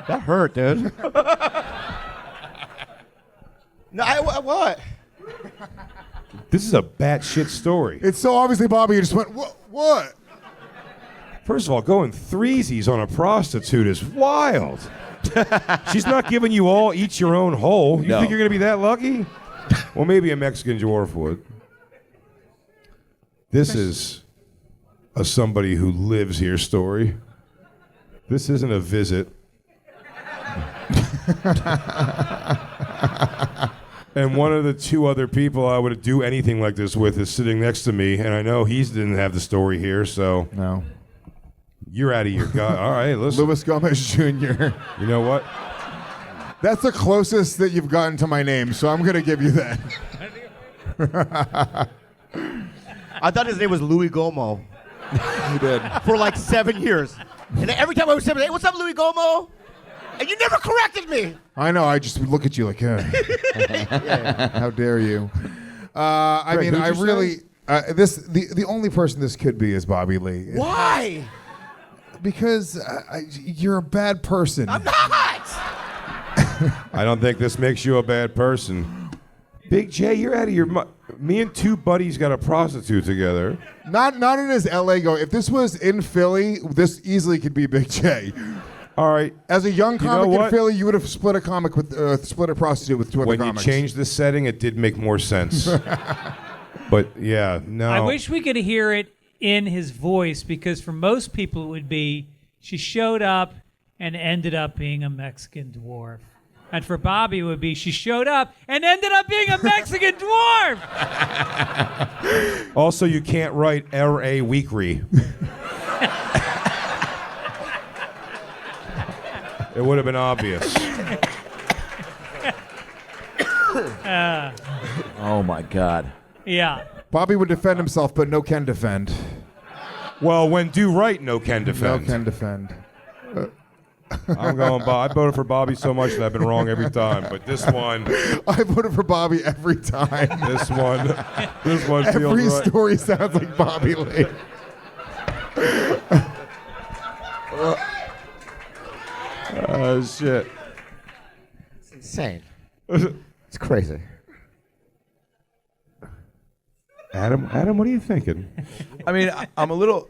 That hurt, dude. No, what? This is a batshit story. It's so obviously Bobby. You just went, what? First of all, going threesies on a prostitute is wild. She's not giving you all each your own hole. You No. think you're going to be that lucky? Well, maybe a Mexican dwarf would. This is a somebody who lives here story. This isn't a visit. And one of the 2 other people I would do anything like this with is sitting next to me, and I know he didn't have the story here, so No. you're out of your gut. All right, listen. Louis Gomez Jr. You know what? That's the closest that you've gotten to my name, so I'm going to give you that. I thought his name was Louis Gomo You did. for like 7 years. And every time I would say, "Hey, what's up, Louis Gomo?" And you never corrected me. I know. I just would look at you like, how dare you? I Greg, mean, I who'd you really. The only person this could be is Bobby Lee. Why? Because you're a bad person. I'm not. I don't think this makes you a bad person. Big J, you're out of your me and 2 buddies got a prostitute together. Not in his LA go. If this was in Philly, this easily could be Big J. All right. As a young You know comic in what? Philly, you would have split a prostitute with 2 other When you comics. changed the setting, it did make more sense. But yeah, no. I wish we could hear it in his voice, because for most people it would be, she showed up and ended up being a Mexican dwarf. And for Bobby it would be, she showed up and ended up being a Mexican dwarf. Also, you can't write R.A. Weekry. It would have been obvious. Oh my God. Yeah. Bobby would defend himself, but no can defend. Well, when do right, no can defend. No can defend. I'm going Bob. I voted for Bobby so much that I've been wrong every time. But this one, I voted for Bobby every time. this one feels Every right. story sounds like Bobby Lee. Oh shit. It's insane. It's crazy. Adam, what are you thinking? I mean, I'm a little.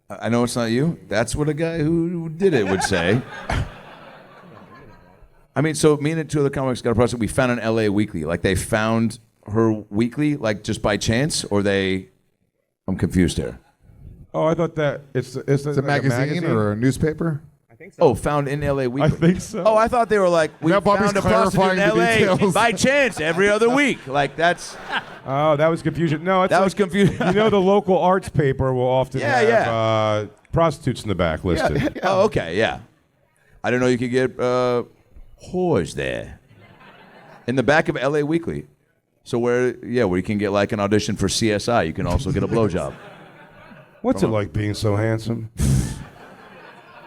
I know it's not you. That's what a guy who did it would say. I mean, so me and two other comics got a process. We found an LA weekly. Like they found her weekly, like just by chance, or they. I'm confused here. Oh, I thought that it's It's a like magazine or a newspaper? Oh, found in LA weekly. I think so. Oh, I thought they were like we Now Bobby's found a prostitute in clarifying the LA details. by chance every other week. Like that's Oh, that was confusion. No, it's that like, was confusing. You know, the local arts paper will often Yeah, have prostitutes in the back listed. Oh, okay, yeah. I didn't know you could get whores there in the back of LA Weekly. So where you can get like an audition for CSI, you can also get a blowjob. What's it like being so handsome?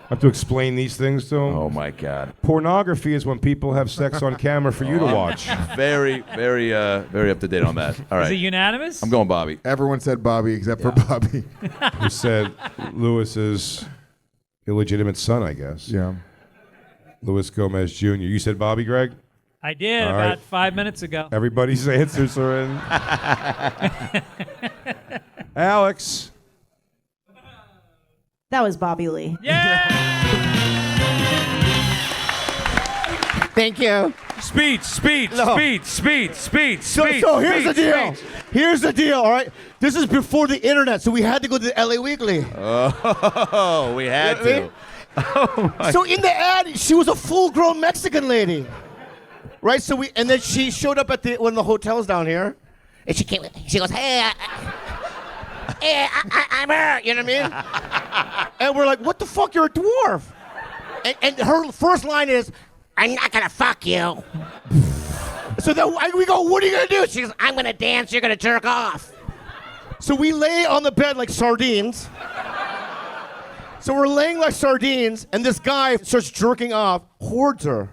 I have to explain these things to them. Oh my God. Pornography is when people have sex on camera for you to watch. Very up to date on that. All Is it right. unanimous? I'm going Bobby. Everyone said Bobby except for Bobby. Who said Lewis's illegitimate son, I guess. Yeah. Louis Gomez Jr. You said Bobby, Greg? I did All about right. 5 minutes ago. Everybody's answers are in. Alex. That was Bobby Lee. Thank you. Speech. So here's the deal. Here's the deal, all right? This is before the internet, so we had to go to the LA Weekly. Oh, we had You know to. So in the ad, she was a full-grown Mexican lady, right? And then she showed up at one of the hotels down here, and she came. She goes, "Hey, I'm her." You know what I mean? And we're like, "What the fuck? You're a dwarf." And her first line is, "I'm not gonna fuck you." So then we go, "What are you gonna do?" She goes, "I'm gonna dance. You're gonna jerk off." So we lay on the bed like sardines. So we're laying like sardines, and this guy starts jerking off, hoards her.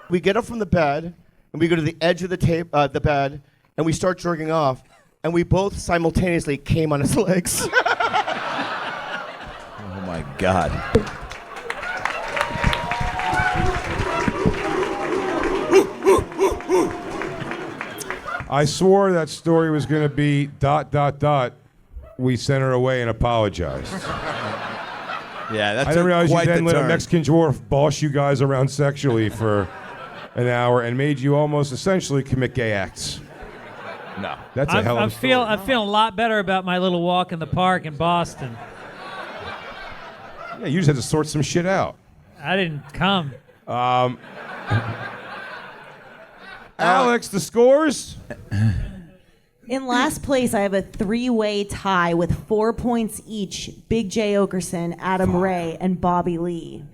We get up from the bed, and we go to the edge of the bed, and we start jerking off, and we both simultaneously came on his legs. Oh my God. I swore that story was going to be ... We sent her away and apologized. Yeah, that's I didn't realize you quite then the let a turn. Mexican dwarf boss you guys around sexually for an hour and made you almost essentially commit gay acts. No. That's a hell of a story. I'm feeling a lot better about my little walk in the park in Boston. Yeah, you just had to sort some shit out. I didn't come. Alex, the scores? In last place, I have a 3-way tie with 4 points each. Big J. Oakerson, Adam Ray, and Bobby Lee.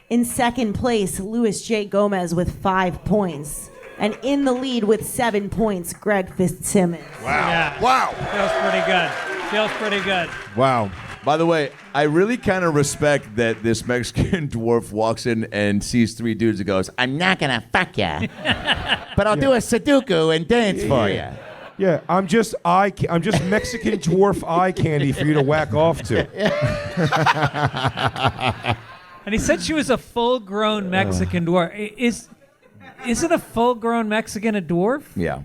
In second place, Louis J. Gomez with 5 points. And in the lead with 7 points, Greg Fitzsimmons. Yeah. Wow. Feels pretty good. Wow. By the way, I really kind of respect that this Mexican dwarf walks in and sees 3 dudes and goes, "I'm not gonna fuck ya, but I'll do a Sudoku and dance for ya." Yeah, I'm just Mexican dwarf eye candy for you to whack off to. And he said she was a full-grown Mexican dwarf. Isn't a full-grown Mexican a dwarf? Yeah,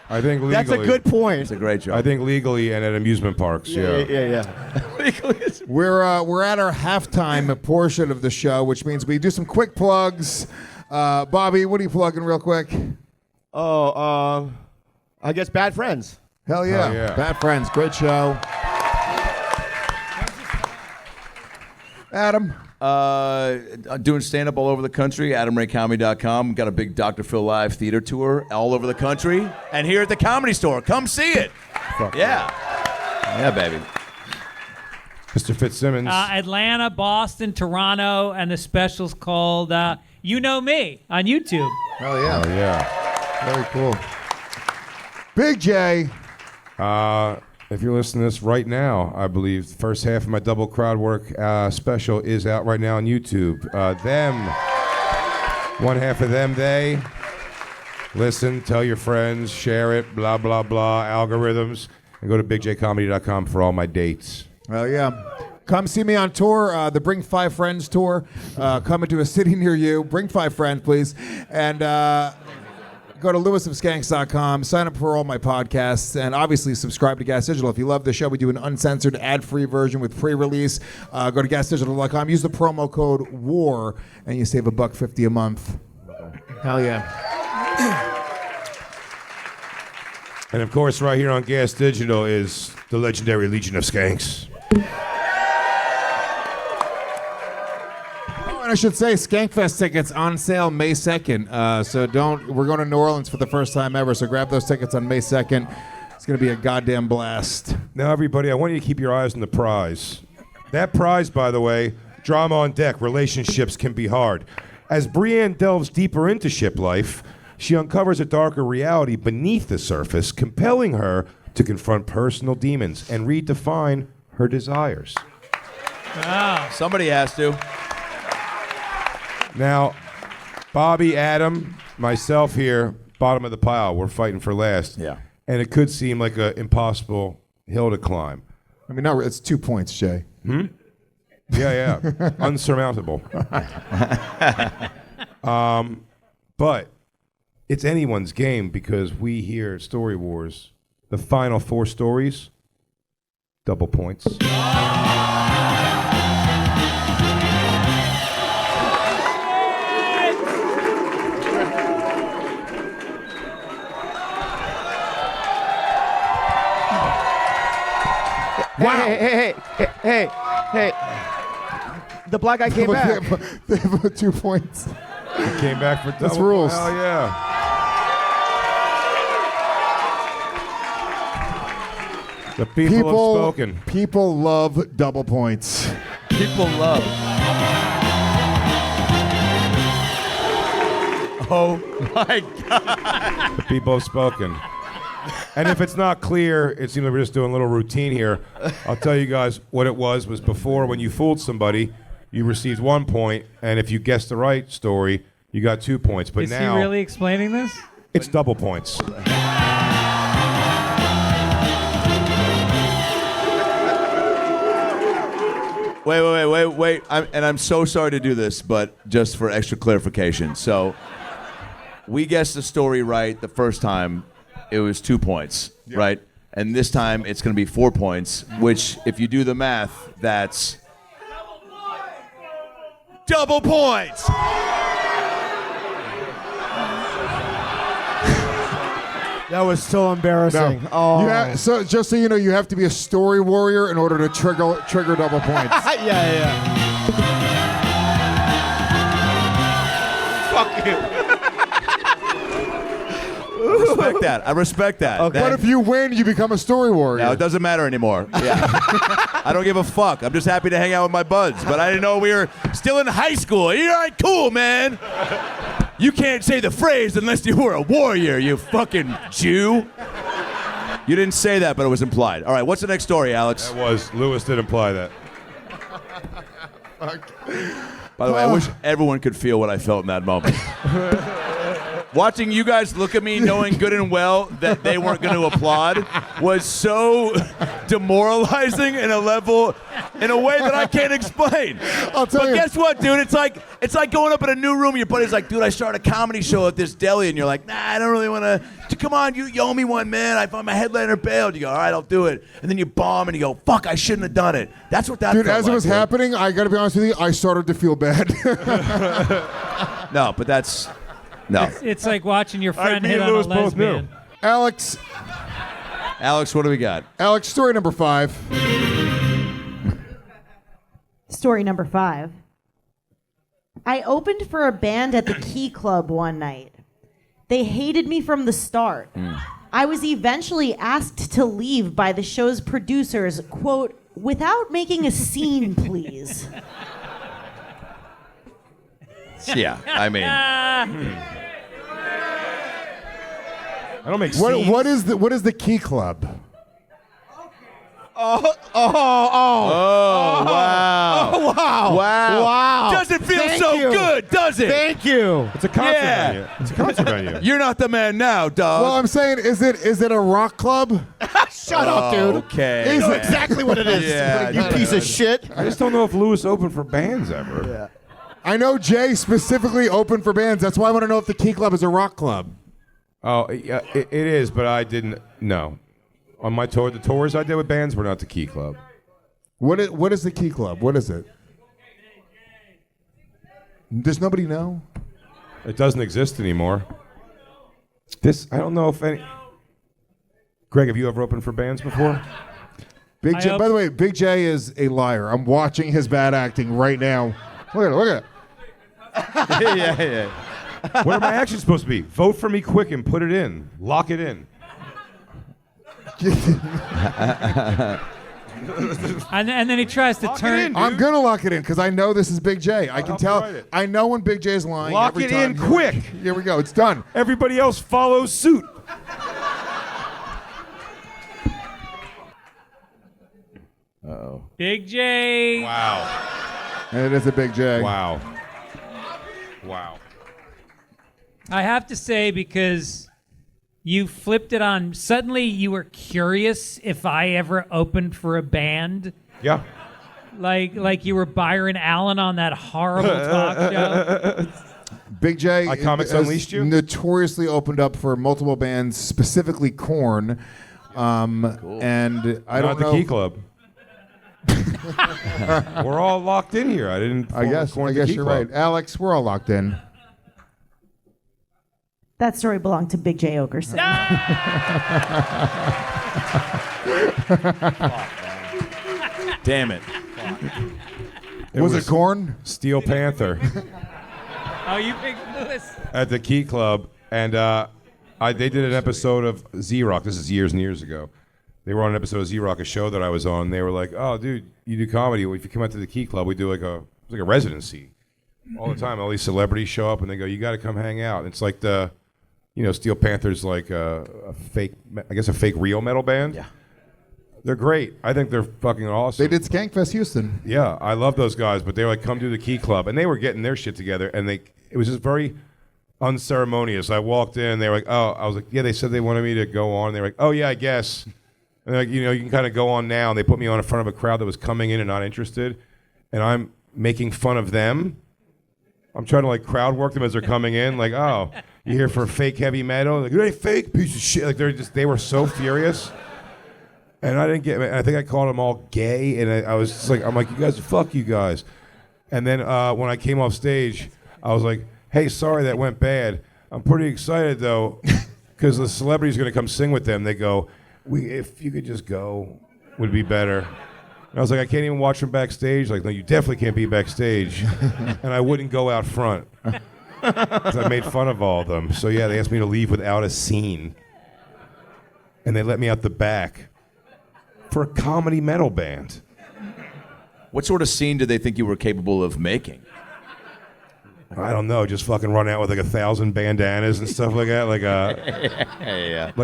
I think legally. That's a good point. it's a great joke. I think legally and at amusement parks. Yeah. Yeah. We're at our halftime portion of the show, which means we do some quick plugs. Bobby, what are you plugging real quick? I guess Bad Friends. Hell yeah. Hell yeah. Bad Friends, great show. Adam. Doing stand-up all over the country, AdamRayComedy.com. Got a big Dr. Phil Live theater tour all over the country. And here at the Comedy Store. Come see it. Yeah. Yeah, baby. Mr. Fitzsimmons. Atlanta, Boston, Toronto, and the special's called You Know Me on YouTube. Hell yeah. Oh, yeah. Very cool. Big J. if you're listening to this right now, I believe the first half of my double crowd work special is out right now on YouTube. Them, one half of them, they. Listen, tell your friends, share it, blah, blah, blah, algorithms, and go to bigjcomedy.com for all my dates. Well, yeah. Come see me on tour, the Bring 5 Friends tour, coming to a city near you. Bring 5 friends, please. And go to lewisofskanks.com, sign up for all my podcasts, and obviously subscribe to Gas Digital. If you love the show, we do an uncensored, ad-free version with pre-release. Go to gasdigital.com, use the promo code WAR, and you save $1.50 a month. Hell yeah. And of course, right here on Gas Digital is the legendary Legion of Skanks. And I should say, Skankfest tickets on sale May 2nd. So we're going to New Orleans for the first time ever, so grab those tickets on May 2nd. It's going to be a goddamn blast. Now, everybody, I want you to keep your eyes on the prize. That prize, by the way, drama on deck, relationships can be hard. As Brienne delves deeper into ship life, she uncovers a darker reality beneath the surface, compelling her to confront personal demons and redefine her desires. Wow. Somebody has to. Now, Bobby, Adam, myself here, bottom of the pile. We're fighting for last. Yeah. And it could seem like an impossible hill to climb. I mean, it's 2 points, Jay. Yeah. Unsurmountable. But it's anyone's game because we here at Story Wars, the final 4 stories, double points. Wow. Hey. The black guy came back. They have 2 points. He came back for double. That's rules. Hell yeah. The people have spoken. People love double points. People love. Oh my God. The people have spoken. And if it's not clear, it seems like we're just doing a little routine here. I'll tell you guys what it was before when you fooled somebody, you received 1 point, and if you guessed the right story, you got 2 points. But Is now he really explaining this? it's double points. Wait. I'm so sorry to do this, but just for extra clarification. So, we guessed the story right the first time. It was 2 points, right? And this time it's going to be 4 points, which, if you do the math, that's double points. That was so embarrassing. No. Oh. So just so you know, you have to be a story warrior in order to trigger double points. yeah. Fuck you. I respect that. Okay. But if you win, you become a story warrior. No, it doesn't matter anymore. Yeah. I don't give a fuck. I'm just happy to hang out with my buds. But I didn't know we were still in high school. You're all right, cool, man. You can't say the phrase unless you were a warrior, you fucking Jew. You didn't say that, but it was implied. All right, what's the next story, Alex? Lewis did imply that. By the way, I wish everyone could feel what I felt in that moment. Watching you guys look at me knowing good and well that they weren't going to applaud was so demoralizing in a way that I can't explain. I'll tell you. But guess what, dude? It's like going up in a new room. Your buddy's like, dude, I started a comedy show at this deli. And you're like, nah, I don't really want to. Come on, you owe me one, man. I found my headliner bailed. You go, all right, I'll do it. And then you bomb and you go, fuck, I shouldn't have done it. That's what that Dude, felt as like, it was happening, I got to be honest with you, I started to feel bad. No, but that's... No. It's like watching your friend me hit and on a Louis both knew. lesbian. Alex, Alex, what do we got? story number 5. Story number 5. I opened for a band at the Key Club one night. They hated me from the start. I was eventually asked to leave by the show's producers, quote, without making a scene, please. Yeah, I mean... I don't make scenes. What is the Key Club? wow. Wow. Doesn't feel Thank so you. good, does it? Thank you. It's a concert Yeah. venue. It's a concert venue. You're not the man now, dog. Well, I'm saying, is it a rock club? Shut up, dude. Okay. You know man. exactly what it is. Yeah, you piece of shit. I just don't know if Lewis opened for bands ever. I know Jay specifically opened for bands. That's why I want to know if the Key Club is a rock club. Oh, yeah, it is, but I didn't know. On my tour, the tours I did with bands were not the Key Club. What is the Key Club? What is it? Does nobody know? It doesn't exist anymore. I don't know if any. Greg, have you ever opened for bands before? Big J. By the way, Big J is a liar. I'm watching his bad acting right now. Look at it. yeah. What are my actions supposed to be? Vote for me quick and put it in. Lock it in. And then he tries to Lock it turn. in, dude. I'm gonna lock it in because I know this is Big J. I can I'll tell. write it. I know when Big J is lying. Lock every it time. in quick. Here we go. It's done. Everybody else follows suit. Big J. Wow. And it is a Big J. Wow. Wow. I have to say, because you flipped it on. Suddenly, you were curious if I ever opened for a band. Yeah. Like you were Byron Allen on that horrible talk show. Big J Comics has Unleashed you? notoriously opened up for multiple bands, specifically Korn. And I Not don't the know. Key Club. We're all locked in here. I didn't. I guess you're right, Alex. We're all locked in. That story belonged to Big J. Oakerson. Damn it. Was it Korn? Steel Panther Oh, you picked Lewis. at the Key Club, and they did an episode of Z-Rock. This is years and years ago. They were on an episode of Z-Rock, a show that I was on. They were like, "Oh, dude, you do comedy. If you come out to the Key Club, we do like a residency all the time. All these celebrities show up, and they go, you got to come hang out." And it's like Steel Panther's like a fake, I guess a fake real metal band. Yeah. They're great. I think they're fucking awesome. They did Skankfest Houston. Yeah, I love those guys, but they were like, come to the Key Club. And they were getting their shit together, and it was just very unceremonious. I walked in, they were like, oh, I was like, yeah, they said they wanted me to go on. They were like, oh, yeah, I guess. And they're like, you can kind of go on now. And they put me on in front of a crowd that was coming in and not interested, and I'm making fun of them. I'm trying to like crowd work them as they're coming in, like, oh, you here for fake heavy metal? Like, it ain't fake, piece of shit. Like they were so furious. And I didn't get it. I think I called them all gay, and I was just like, I'm like, you guys, fuck you guys. And then when I came off stage, I was like, hey, sorry that went bad. I'm pretty excited though, because the celebrity's gonna come sing with them. They go, if you could just go, would be better. And I was like, I can't even watch them backstage. Like, no, you definitely can't be backstage. And I wouldn't go out front, because I made fun of all of them. So yeah, they asked me to leave without a scene, and they let me out the back. For a comedy metal band. What sort of scene did they think you were capable of making? I don't know, just fucking run out with like 1,000 bandanas and stuff like that, like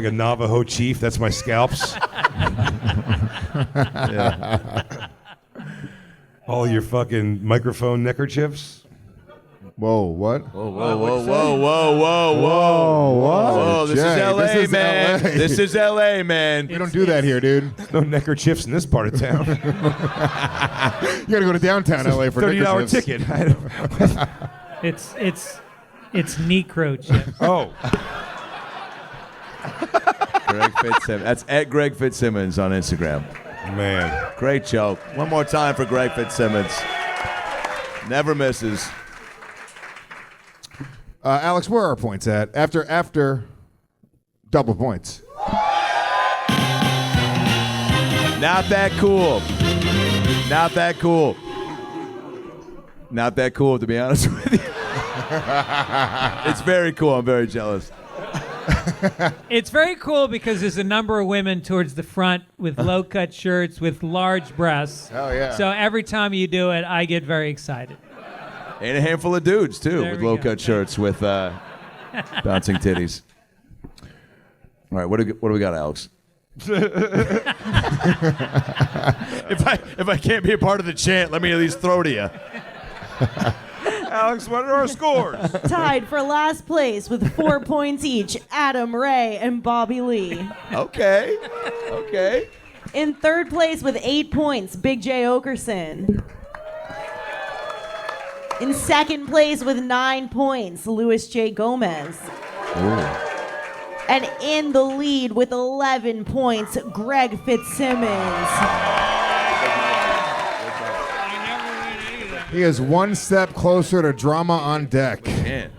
a Navajo chief. That's my scalps. All your fucking microphone neckerchiefs. Whoa, what? Whoa, this is LA, man. This is LA, man. We don't do that here, dude. No neckerchiefs in this part of town. You gotta go to downtown LA for $30 neckerchiefs. ticket. It's necro chip. Oh. Greg Fitzsimmons. That's at Greg Fitzsimmons on Instagram. Man. Great joke. One more time for Greg Fitzsimmons. Never misses. Alex, where are our points at? After double points. Not that cool. Not that cool. Not that cool, to be honest with you. It's very cool. I'm very jealous. It's very cool because there's a number of women towards the front with low-cut shirts with large breasts. Oh, yeah. So every time you do it, I get very excited. And a handful of dudes, too, There with we go. low-cut shirts with bouncing titties. All right, what do we got, Alex? If I can't be a part of the chant, let me at least throw to you. Alex, what are our scores? Tied for last place with 4 points each, Adam Ray and Bobby Lee. Okay. In third place with 8 points, Big J Oakerson. In second place with 9 points, Louis J. Gomez. And in the lead with 11 points, Greg Fitzsimmons. He is one step closer to drama on deck. Man,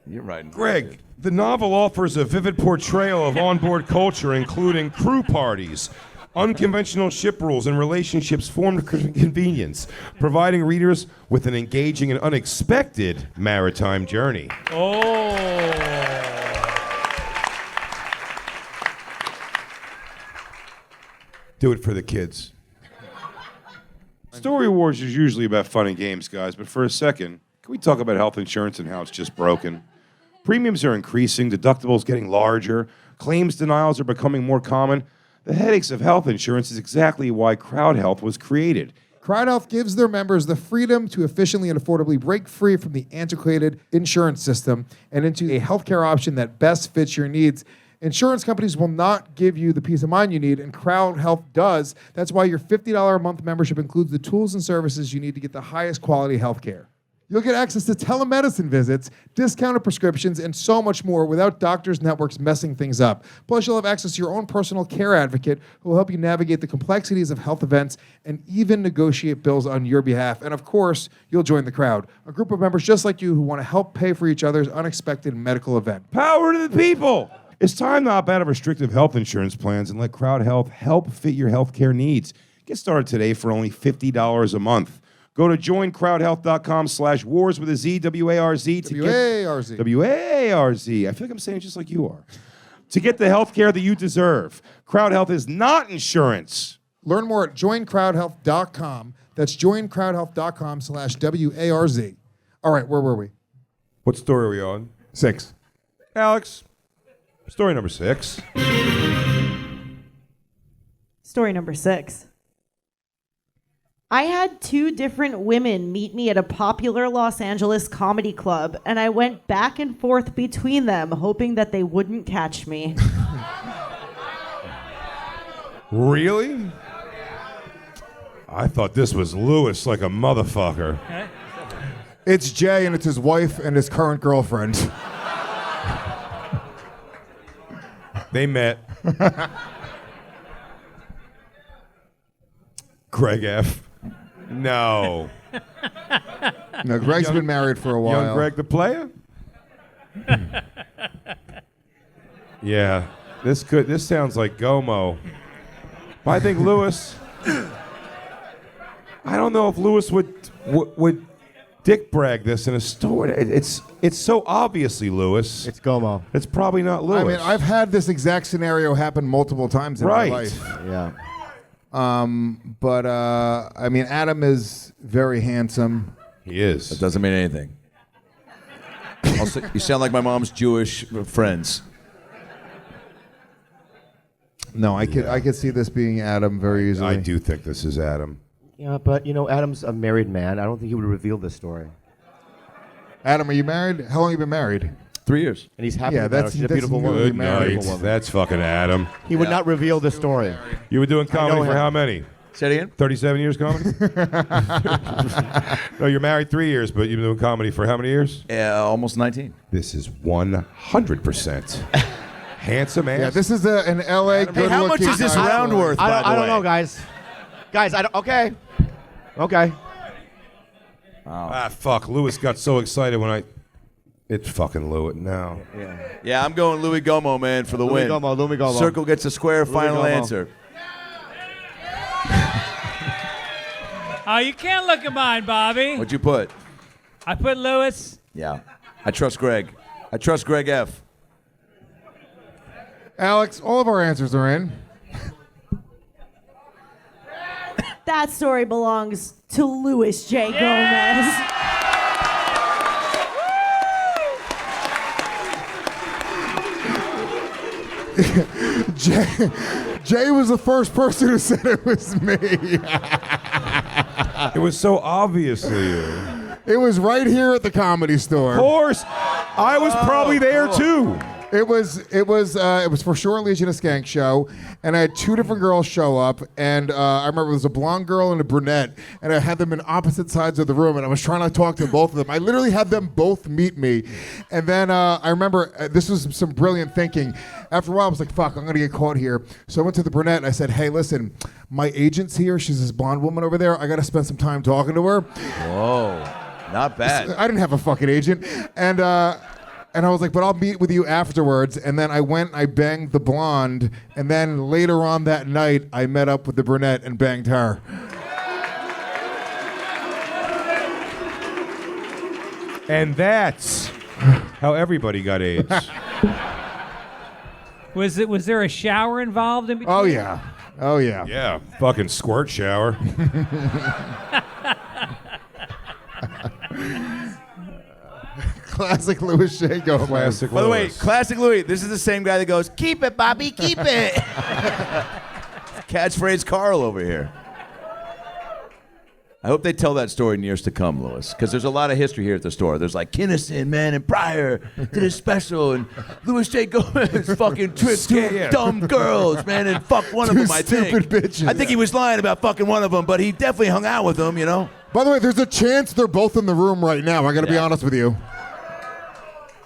you're right. Greg, the novel offers a vivid portrayal of onboard culture, including crew parties, unconventional ship rules, and relationships formed for convenience, providing readers with an engaging and unexpected maritime journey. Do it for the kids. Story Wars is usually about fun and games, guys, but for a second, can we talk about health insurance and how it's just broken? Premiums are increasing, deductibles getting larger, claims denials are becoming more common. The headaches of health insurance is exactly why Crowd Health was created. Crowd Health gives their members the freedom to efficiently and affordably break free from the antiquated insurance system and into a healthcare option that best fits your needs. Insurance companies will not give you the peace of mind you need, and Crowd Health does. That's why your $50 a month membership includes the tools and services you need to get the highest quality healthcare. You'll get access to telemedicine visits, discounted prescriptions, and so much more without doctors' networks messing things up. Plus, you'll have access to your own personal care advocate who will help you navigate the complexities of health events and even negotiate bills on your behalf. And of course, you'll join the crowd, a group of members just like you who want to help pay for each other's unexpected medical event. Power to the people! It's time to opt out of restrictive health insurance plans and let Crowd Health help fit your healthcare needs. Get started today for only $50 a month. Go to joincrowdhealth.com/wars with a Z, W-A-R-Z. W-A-R-Z. W-A-R-Z. I feel like I'm saying it just like you are. To get the healthcare that you deserve. Crowd Health is not insurance. Learn more at joincrowdhealth.com. That's joincrowdhealth.com/WARZ. All right, where were we? What story are we on? 6. Alex, story number 6. Story number 6. I had 2 different women meet me at a popular Los Angeles comedy club, and I went back and forth between them, hoping that they wouldn't catch me. Really? I thought this was Lewis like a motherfucker. It's Jay, and it's his wife and his current girlfriend. They met. Greg F. No. No, Greg's been married for a while. Young Greg the player? Yeah. This sounds like Gomo. But I think Lewis. I don't know if Lewis would dick brag this in a story. It's so obviously Lewis. It's Gomo. It's probably not Lewis. I mean, I've had this exact scenario happen multiple times in my life. Yeah. But I mean, Adam is very handsome. He is. That doesn't mean anything. You sound like my mom's Jewish friends. No, I could see this being Adam very easily. I do think this is Adam. Yeah, but Adam's a married man. I don't think he would reveal this story. Adam, are you married? How long have you been married? 3 years. And he's happy Yeah, about it. that's She's a beautiful woman. Good married. night. That's fucking Adam. He would not reveal this story. You were doing comedy know for him. how many? Say it again? 37 years comedy? No, you're married 3 years, but you've been doing comedy for how many years? Almost 19. This is 100% handsome ass. Yeah, this is an LA good Hey, how much looking is this guy. round worth, by the I don't way? know, guys. Guys, I don't. Okay. Okay. Ah, fuck. Lewis got so excited when It's fucking Lewis. No. Yeah, I'm going Louis Gomo, man, for the Louis win. Gomo, Louis Gomo. Circle gets a square final Gomo. answer. Oh, you can't look at mine, Bobby. What'd you put? I put Lewis. Yeah. I trust Greg. I trust Greg F. Alex, all of our answers are in. That story belongs to Louis J. Gomez. Jay was the first person who said it was me. It was so obviously you. It was right here at the Comedy Store. Of course, I was probably there too. It was for sure a Legion of Skank show, and I had two different girls show up, and I remember there was a blonde girl and a brunette, and I had them in opposite sides of the room, and I was trying to talk to both of them. I literally had them both meet me, and then I remember this was some brilliant thinking. After a while, I was like, "Fuck, I'm gonna get caught here." So I went to the brunette and I said, "Hey, listen, my agent's here. She's this blonde woman over there. I gotta spend some time talking to her." Whoa, not bad. I didn't have a fucking agent, and I was like, but I'll meet with you afterwards. And then I went and I banged the blonde. And then later on that night, I met up with the brunette and banged her. And that's how everybody got AIDS. Was there a shower involved in between? Oh, yeah. Oh, yeah. Yeah, fucking squirt shower. Classic Louis J. Gomez. Classic By the way, Louis. classic Louis, this is the same guy that goes, "Keep it, Bobby, keep it." Catchphrase Carl over here. I hope they tell that story in years to come, Louis, because there's a lot of history here at the store. There's like Kinnison, man, and Pryor did a special, and Louis J. Gomez fucking tripped dumb girls, man, and fucked one of them, I think. Stupid bitches. I think he was lying about fucking one of them, but he definitely hung out with them, you know? By the way, there's a chance they're both in the room right now. I got to be honest with you.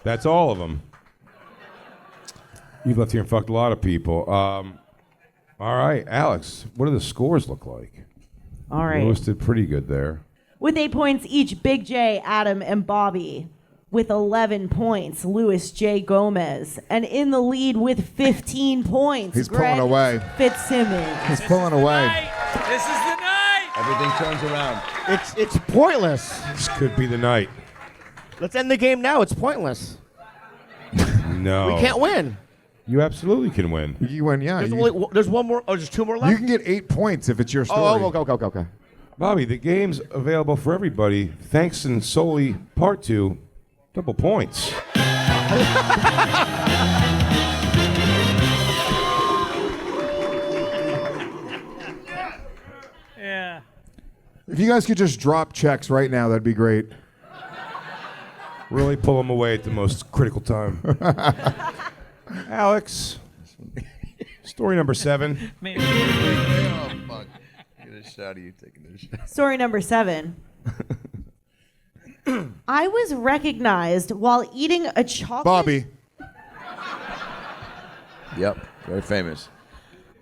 That's all of them. You've left here and fucked a lot of people. All right, Alex, what do the scores look like? All right. Louis did pretty good there. With 8 points each, Big J, Adam, and Bobby. With 11 points, Louis J. Gomez. And in the lead with 15 points, He's Greg pulling away. Fitzsimmons. He's pulling away. This is the night. Everything turns around. It's pointless. This could be the night. Let's end the game now. It's pointless. No. We can't win. You absolutely can win. You win, yeah. There's one more. Oh, there's two more left. You can get 8 points if it's your story. Oh, okay. Bobby, the game's available for everybody. Thanks and solely part 2, double points. Yeah. If you guys could just drop checks right now, that'd be great. Really pull them away at the most critical time. Alex, story number 7. Oh, fuck. Get a shot of you taking this shot. Story number 7. I was recognized while eating a chocolate... Bobby. Yep, very famous.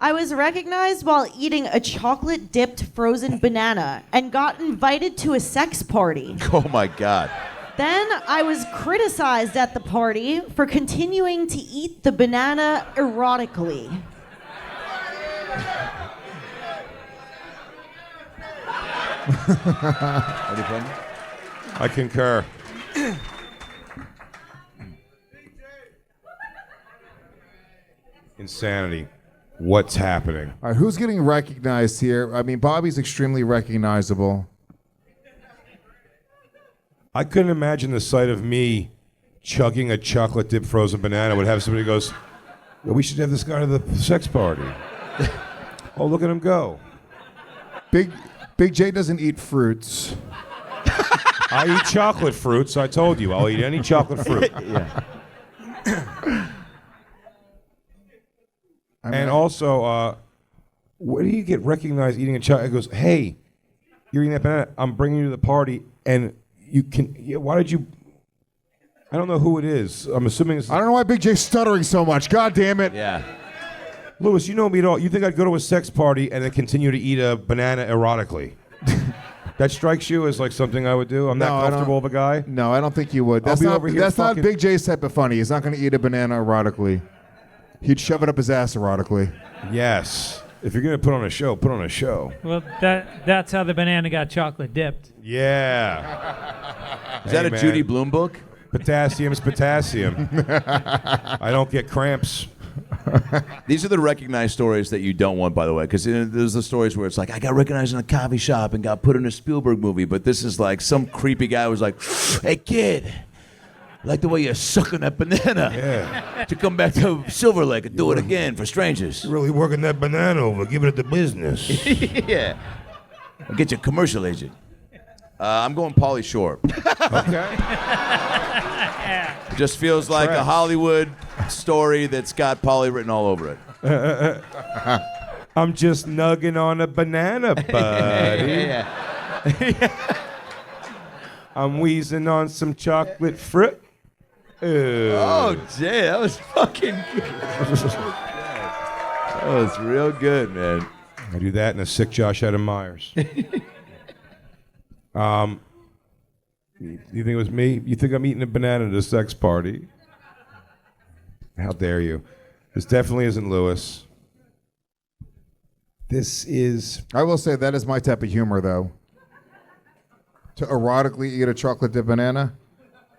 I was recognized while eating a chocolate-dipped frozen banana and got invited to a sex party. Oh, my God. Then I was criticized at the party for continuing to eat the banana erotically. I concur. Insanity. What's happening? All right, who's getting recognized here? I mean, Bobby's extremely recognizable. I couldn't imagine the sight of me chugging a chocolate dipped frozen banana would have somebody who goes, "Well, we should have this guy to the sex party." Oh, look at him go. Big J doesn't eat fruits. I eat chocolate fruits. I told you, I'll eat any chocolate fruit. Yeah. And also, where do you get recognized eating a chocolate? It goes, "Hey, you're eating that banana. I'm bringing you to the party, and you can." Yeah, why did you? I don't know who it is. I'm assuming it's. I don't know why Big J's stuttering so much. God damn it. Yeah. Louis, you know me at all. You think I'd go to a sex party and then continue to eat a banana erotically? That strikes you as like something I would do? I'm No, that I don't- comfortable of a guy? No, I don't think you would. I'll That's be not, over here that's not fucking- Big J's type of funny. He's not going to eat a banana erotically. He'd shove it up his ass erotically. Yes. If you're going to put on a show, put on a show. Well, that's how the banana got chocolate dipped. Yeah. Is that a man. Judy Blume book? Potassium's potassium. I don't get cramps. These are the recognized stories that you don't want, by the way, because there's the stories where it's like, I got recognized in a coffee shop and got put in a Spielberg movie, but this is like some creepy guy was like, "Hey, kid, like the way you're sucking that banana. Yeah. To come back to Silver Lake and do it again for strangers. You're really working that banana over, giving it the business. Yeah. I'll get you a commercial agent. I'm going Pauly Shore. Okay. Just feels like a Correct. Hollywood story that's got Pauly written all over it. I'm just nugging on a banana, buddy. I'm wheezing on some chocolate fruit. Oh, Jay, that was fucking good. That was real good, man. I do that in a sick Josh Adam Myers. You think it was me? You think I'm eating a banana at a sex party? How dare you? This definitely isn't Lewis. This is... I will say that is my type of humor, though. To erotically eat a chocolate dip banana,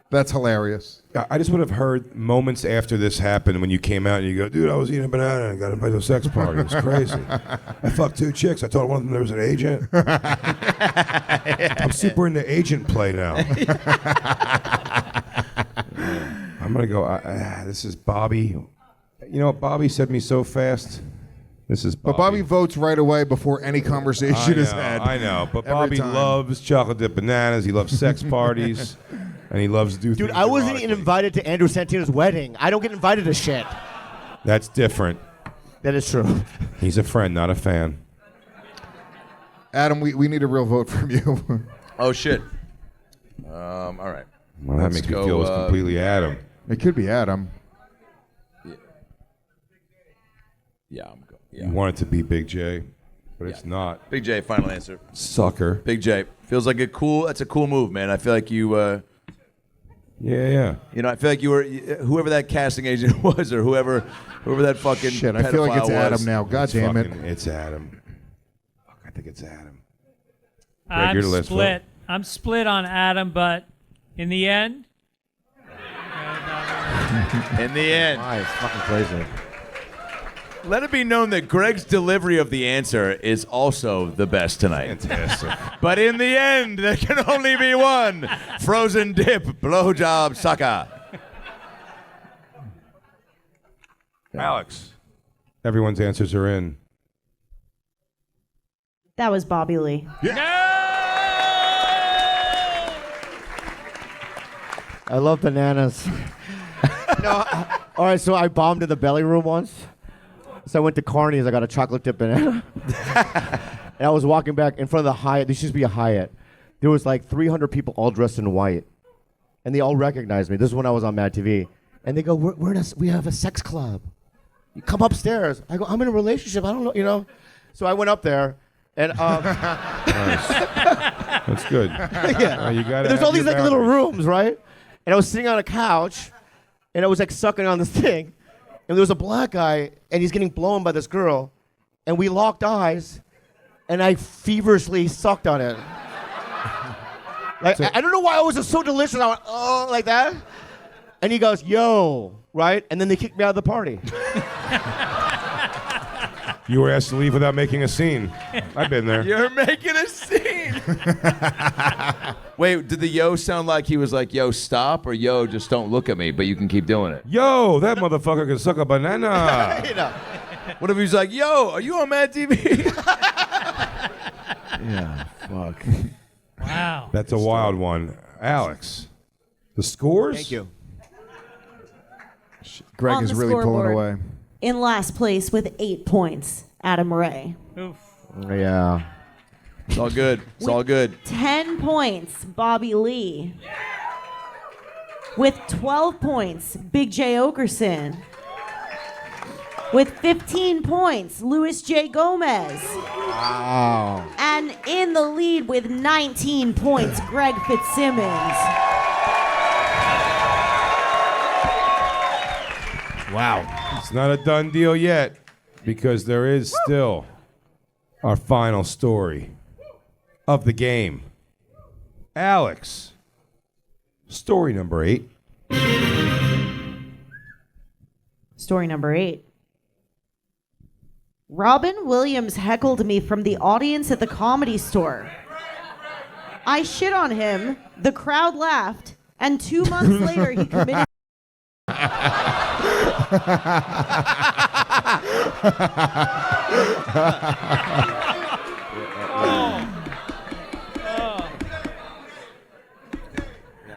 that's hilarious. I just would have heard moments after this happened when you came out and you go, dude, I was eating a banana and got invited to a sex party. It's crazy. I fucked 2 chicks. I told one of them there was an agent. I'm super into agent play now. I'm going to go, this is Bobby. You know what? Bobby said me so fast. This is Bobby. But Bobby votes right away before any conversation is had. I know, but Every Bobby time. loves chocolate dip bananas. He loves sex parties. And he loves to do Dude, things I wasn't even erotically. invited to Andrew Santino's wedding. I don't get invited to shit. That's different. That is true. He's a friend, not a fan. Adam, we need a real vote from you. Oh, shit. All right. Well, that Let's makes me go, feel it's completely Adam. It could be Adam. Yeah, I'm going. You want it to be Big J, but it's not. Big J, final answer. Sucker. Big J. Feels like that's a cool move, man. I feel like you, Yeah. you know, I feel like you were, whoever that casting agent was or whoever that fucking Shit, I feel like it's pedophile Adam was. now. God damn it. It's Adam. Fuck, I think it's Adam. Greg, I'm you're the last split. I'm split on Adam, but in the end, In the end. Why? It's fucking crazy. Let it be known that Greg's delivery of the answer is also the best tonight. Fantastic. But in the end, there can only be one frozen dip blowjob sucker. Alex. Everyone's answers are in. That was Bobby Lee. I love bananas. All right, so I bombed in the belly room once. So I went to Carney's. I got a chocolate dip banana. And I was walking back in front of the Hyatt. This used to be a Hyatt. There was like 300 people all dressed in white. And they all recognized me. This is when I was on Mad TV. And they go, we have a sex club. You come upstairs. I go, I'm in a relationship. I don't know, you know. So I went up there. And Nice. That's good. yeah. You gotta There's have all these your like little boundaries. rooms, right? And I was sitting on a couch, and I was like sucking on this thing, and there was a black guy, and he's getting blown by this girl, and we locked eyes, and I feverishly sucked on it. Like I don't know why it was just so delicious. I went oh like that, and he goes yo right, and then they kicked me out of the party. You were asked to leave without making a scene. I've been there. You're making a scene. Wait, did the yo sound like he was like, yo, stop, or yo, just don't look at me, but you can keep doing it? Yo, that motherfucker can suck a banana. You know. What if he's like, yo, are you on Mad TV? Yeah, fuck. wow. That's a wild one. Alex, the scores? Thank you. Greg On is the really pulling scoreboard. away. In last place with 8 points, Adam Ray. Oof. Yeah. It's all good. It's all good. 10 points, Bobby Lee. With 12 points, Big J. Oakerson. With 15 points, Louis J. Gomez. Wow. And in the lead with 19 points, Greg Fitzsimmons. Wow. It's not a done deal yet because there is still our final story of the game. Alex, story number 8. Story number 8. Robin Williams heckled me from the audience at the Comedy Store. I shit on him, the crowd laughed, And 2 months later, he committed.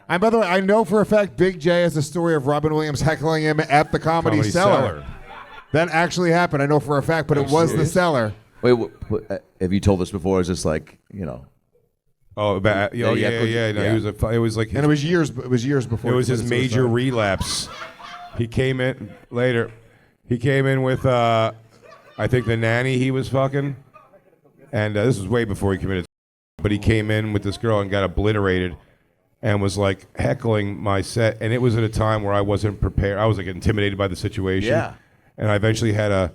And by the way, I know for a fact Big J has a story of Robin Williams heckling him at the Comedy Cellar. That actually happened. I know for a fact, but it was the cellar. Wait, have you told us before? Is this like, Oh, yeah. No, yeah. it was like, And it was years. It was years before. it was his major relapse. He came in later. He came in with, I think the nanny he was fucking, and this was way before he committed. But he came in with this girl and got obliterated, and was like heckling my set. And it was at a time where I wasn't prepared. I was like intimidated by the situation. Yeah. And I eventually had a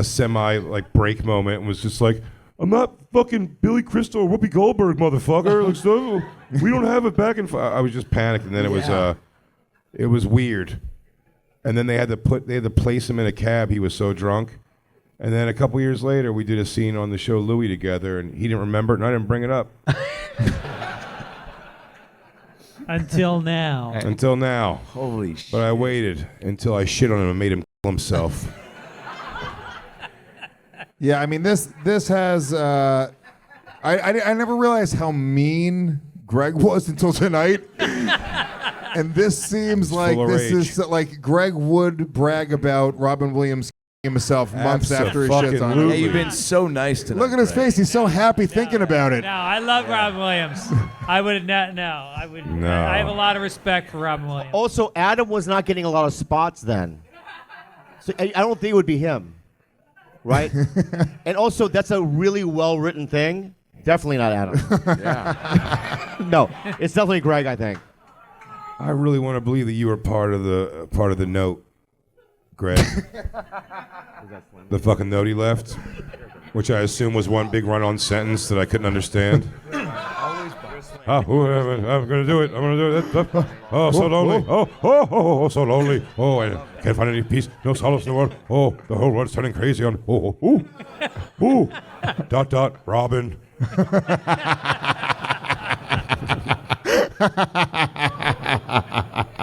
semi like break moment and was just like, I'm not fucking Billy Crystal or Whoopi Goldberg, motherfucker. Like, so, we don't have it back in. I was just panicked, and then it was weird. And then they had to place him in a cab. He was so drunk. And then a couple years later, we did a scene on the show Louie together, and he didn't remember it, and I didn't bring it up. Until now. Until now. Holy shit. But I waited until I shit on him and made him kill himself. Yeah, I mean this has. I never realized how mean Greg was until tonight. And this seems like this is like Greg would brag about Robin Williams himself months after he shits on him. Yeah, you've been so nice tonight. Look at his face. He's so happy thinking about it. No, I love Robin Williams. I would not. No, I would. No. I have a lot of respect for Robin Williams. Also, Adam was not getting a lot of spots then. So I don't think it would be him. Right? And also, that's a really well-written thing. Definitely not Adam. Yeah. No, it's definitely Greg, I think. I really want to believe that you were part of the note, Greg. The fucking note he left, which I assume was one big run-on sentence that I couldn't understand. I'm gonna do it. I'm gonna do it. Oh, so lonely. Oh, so lonely. Oh, I can't find any peace. No solace in the world. Oh, the whole world's turning crazy on. Ooh. Robin.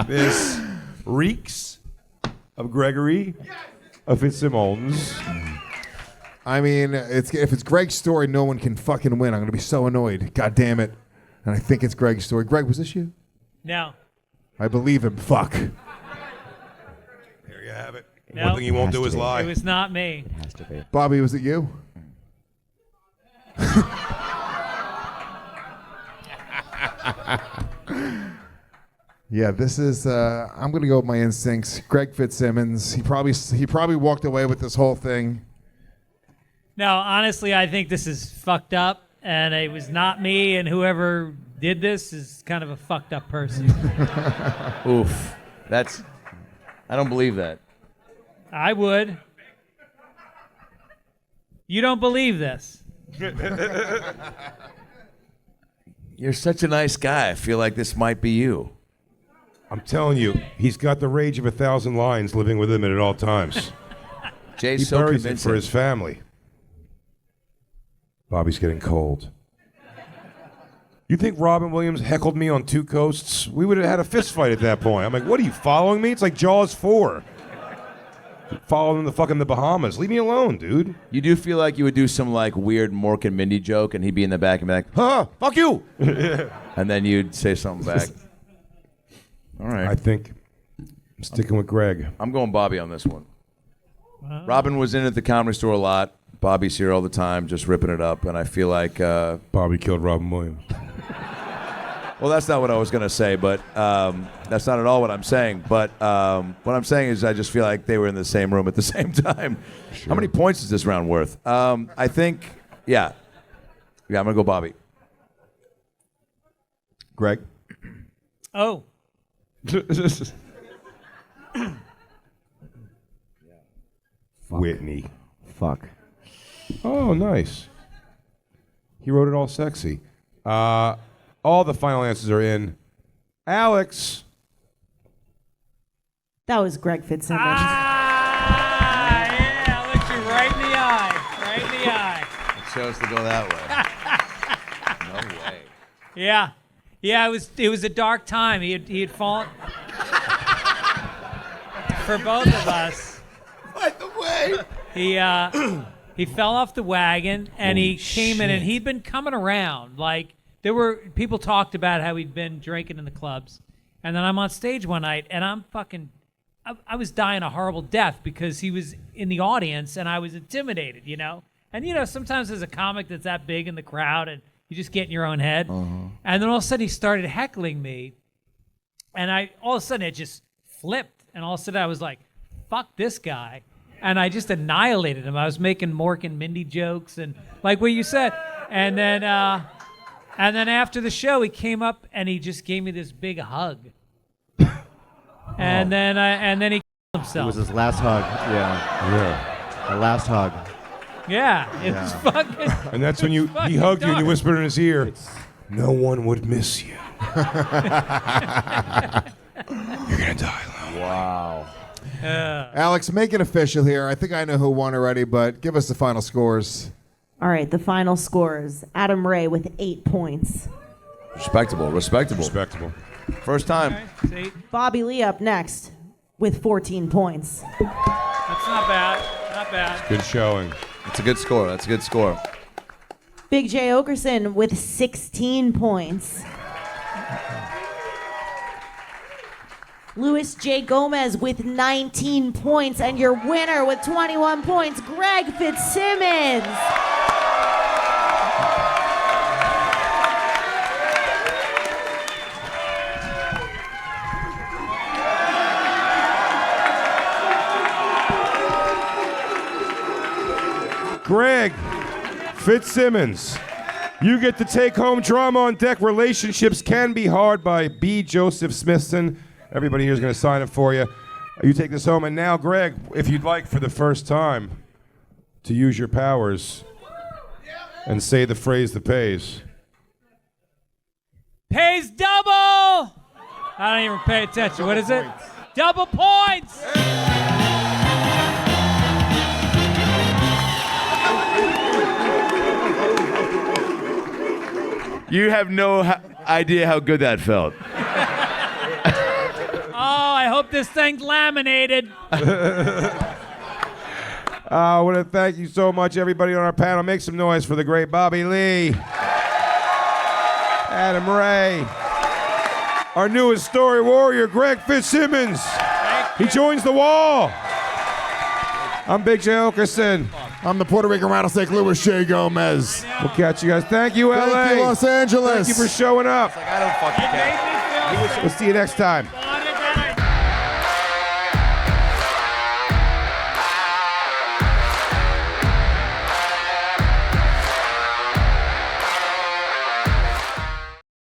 This reeks of Gregory, of Fitzsimmons. I mean, if it's Greg's story, no one can fucking win. I'm gonna be so annoyed. God damn it. And I think it's Greg's story. Greg, was this you? No. I believe him. Fuck. There you have it. No. One thing he won't do is lie. It was not me. It has to be. Bobby, was it you? Yeah, this is. I'm gonna go with my instincts. Greg Fitzsimmons. He probably walked away with this whole thing. No, honestly, I think this is fucked up, and it was not me. And whoever did this is kind of a fucked up person. Oof. I don't believe that. I would. You don't believe this? You're such a nice guy. I feel like this might be you. I'm telling you, he's got the rage of 1,000 lions living with him at all times. Jay's He so buries it convincing. for his family. Bobby's getting cold. You think Robin Williams heckled me on Two Coasts? We would have had a fist fight at that point. I'm like, what are you following me? It's like Jaws 4. Following the fucking the Bahamas. Leave me alone, dude. You do feel like you would do some like weird Mork and Mindy joke, and he'd be in the back and be like, "Huh, fuck you," and then you'd say something back. All right. I think I'm sticking with Greg. I'm going Bobby on this one. Robin was in at the Comedy Store a lot. Bobby's here all the time, just ripping it up, and I feel like Bobby killed Robin Williams. Well, that's not what I was going to say, but that's not at all what I'm saying. But what I'm saying is I just feel like they were in the same room at the same time. Sure. How many points is this round worth? I think, yeah, I'm going to go Bobby. Greg? Oh. Whitney. Fuck. Oh, nice. He wrote it all sexy. All the final answers are in. Alex. That was Greg Fitzsimmons. Yeah, looked you right in the eye. Right in the eye. It chose to go that way. No way. Yeah. Yeah, it was a dark time. He had fallen for both of us. By the way. He fell off the wagon and he came in and he'd been coming around. Like people talked about how he'd been drinking in the clubs. And then I'm on stage one night and I was dying a horrible death because he was in the audience and I was intimidated, you know? And you know, sometimes there's a comic that's that big in the crowd and you just get in your own head. And then all of a sudden he started heckling me. And all of a sudden it just flipped. And all of a sudden I was like, fuck this guy. And I just annihilated him. I was making Mork and Mindy jokes and like what you said. And then after the show, he came up and he just gave me this big hug. And then he killed himself. It was his last hug. Yeah. The last hug. Yeah, it was fucking. And that's when he hugged you and you whispered in his ear, "No one would miss you. You're gonna die alone." Wow. Alex, make it official here. I think I know who won already, but give us the final scores. All right, the final scores. Adam Ray with 8 points. Respectable. First time. Okay, see? Bobby Lee up next with 14 points. That's not bad. Not bad. Good showing. That's a good score. Big J. Oakerson with 16 points. Luis J. Gomez with 19 points. And your winner with 21 points, Greg Fitzsimmons. Greg Fitzsimmons, you get to take home Drama on Deck. Relationships Can Be Hard by B. Joseph Smithson. Everybody here is going to sign it for you. You take this home. And now, Greg, if you'd like for the first time to use your powers and say the phrase that pays. Pays double! I don't even pay attention. What is it? Double points! You have no idea how good that felt. Oh, I hope this thing's laminated. I want to thank you so much, everybody on our panel. Make some noise for the great Bobby Lee, Adam Ray, our newest story warrior, Greg Fitzsimmons. He joins the wall. I'm Big J. Oakerson. I'm the Puerto Rican rattlesnake, Luis J. Gomez. We'll catch you guys. Thank you, LA. Thank you, Los Angeles. Thank you for showing up. I don't fucking care. We'll see you next time.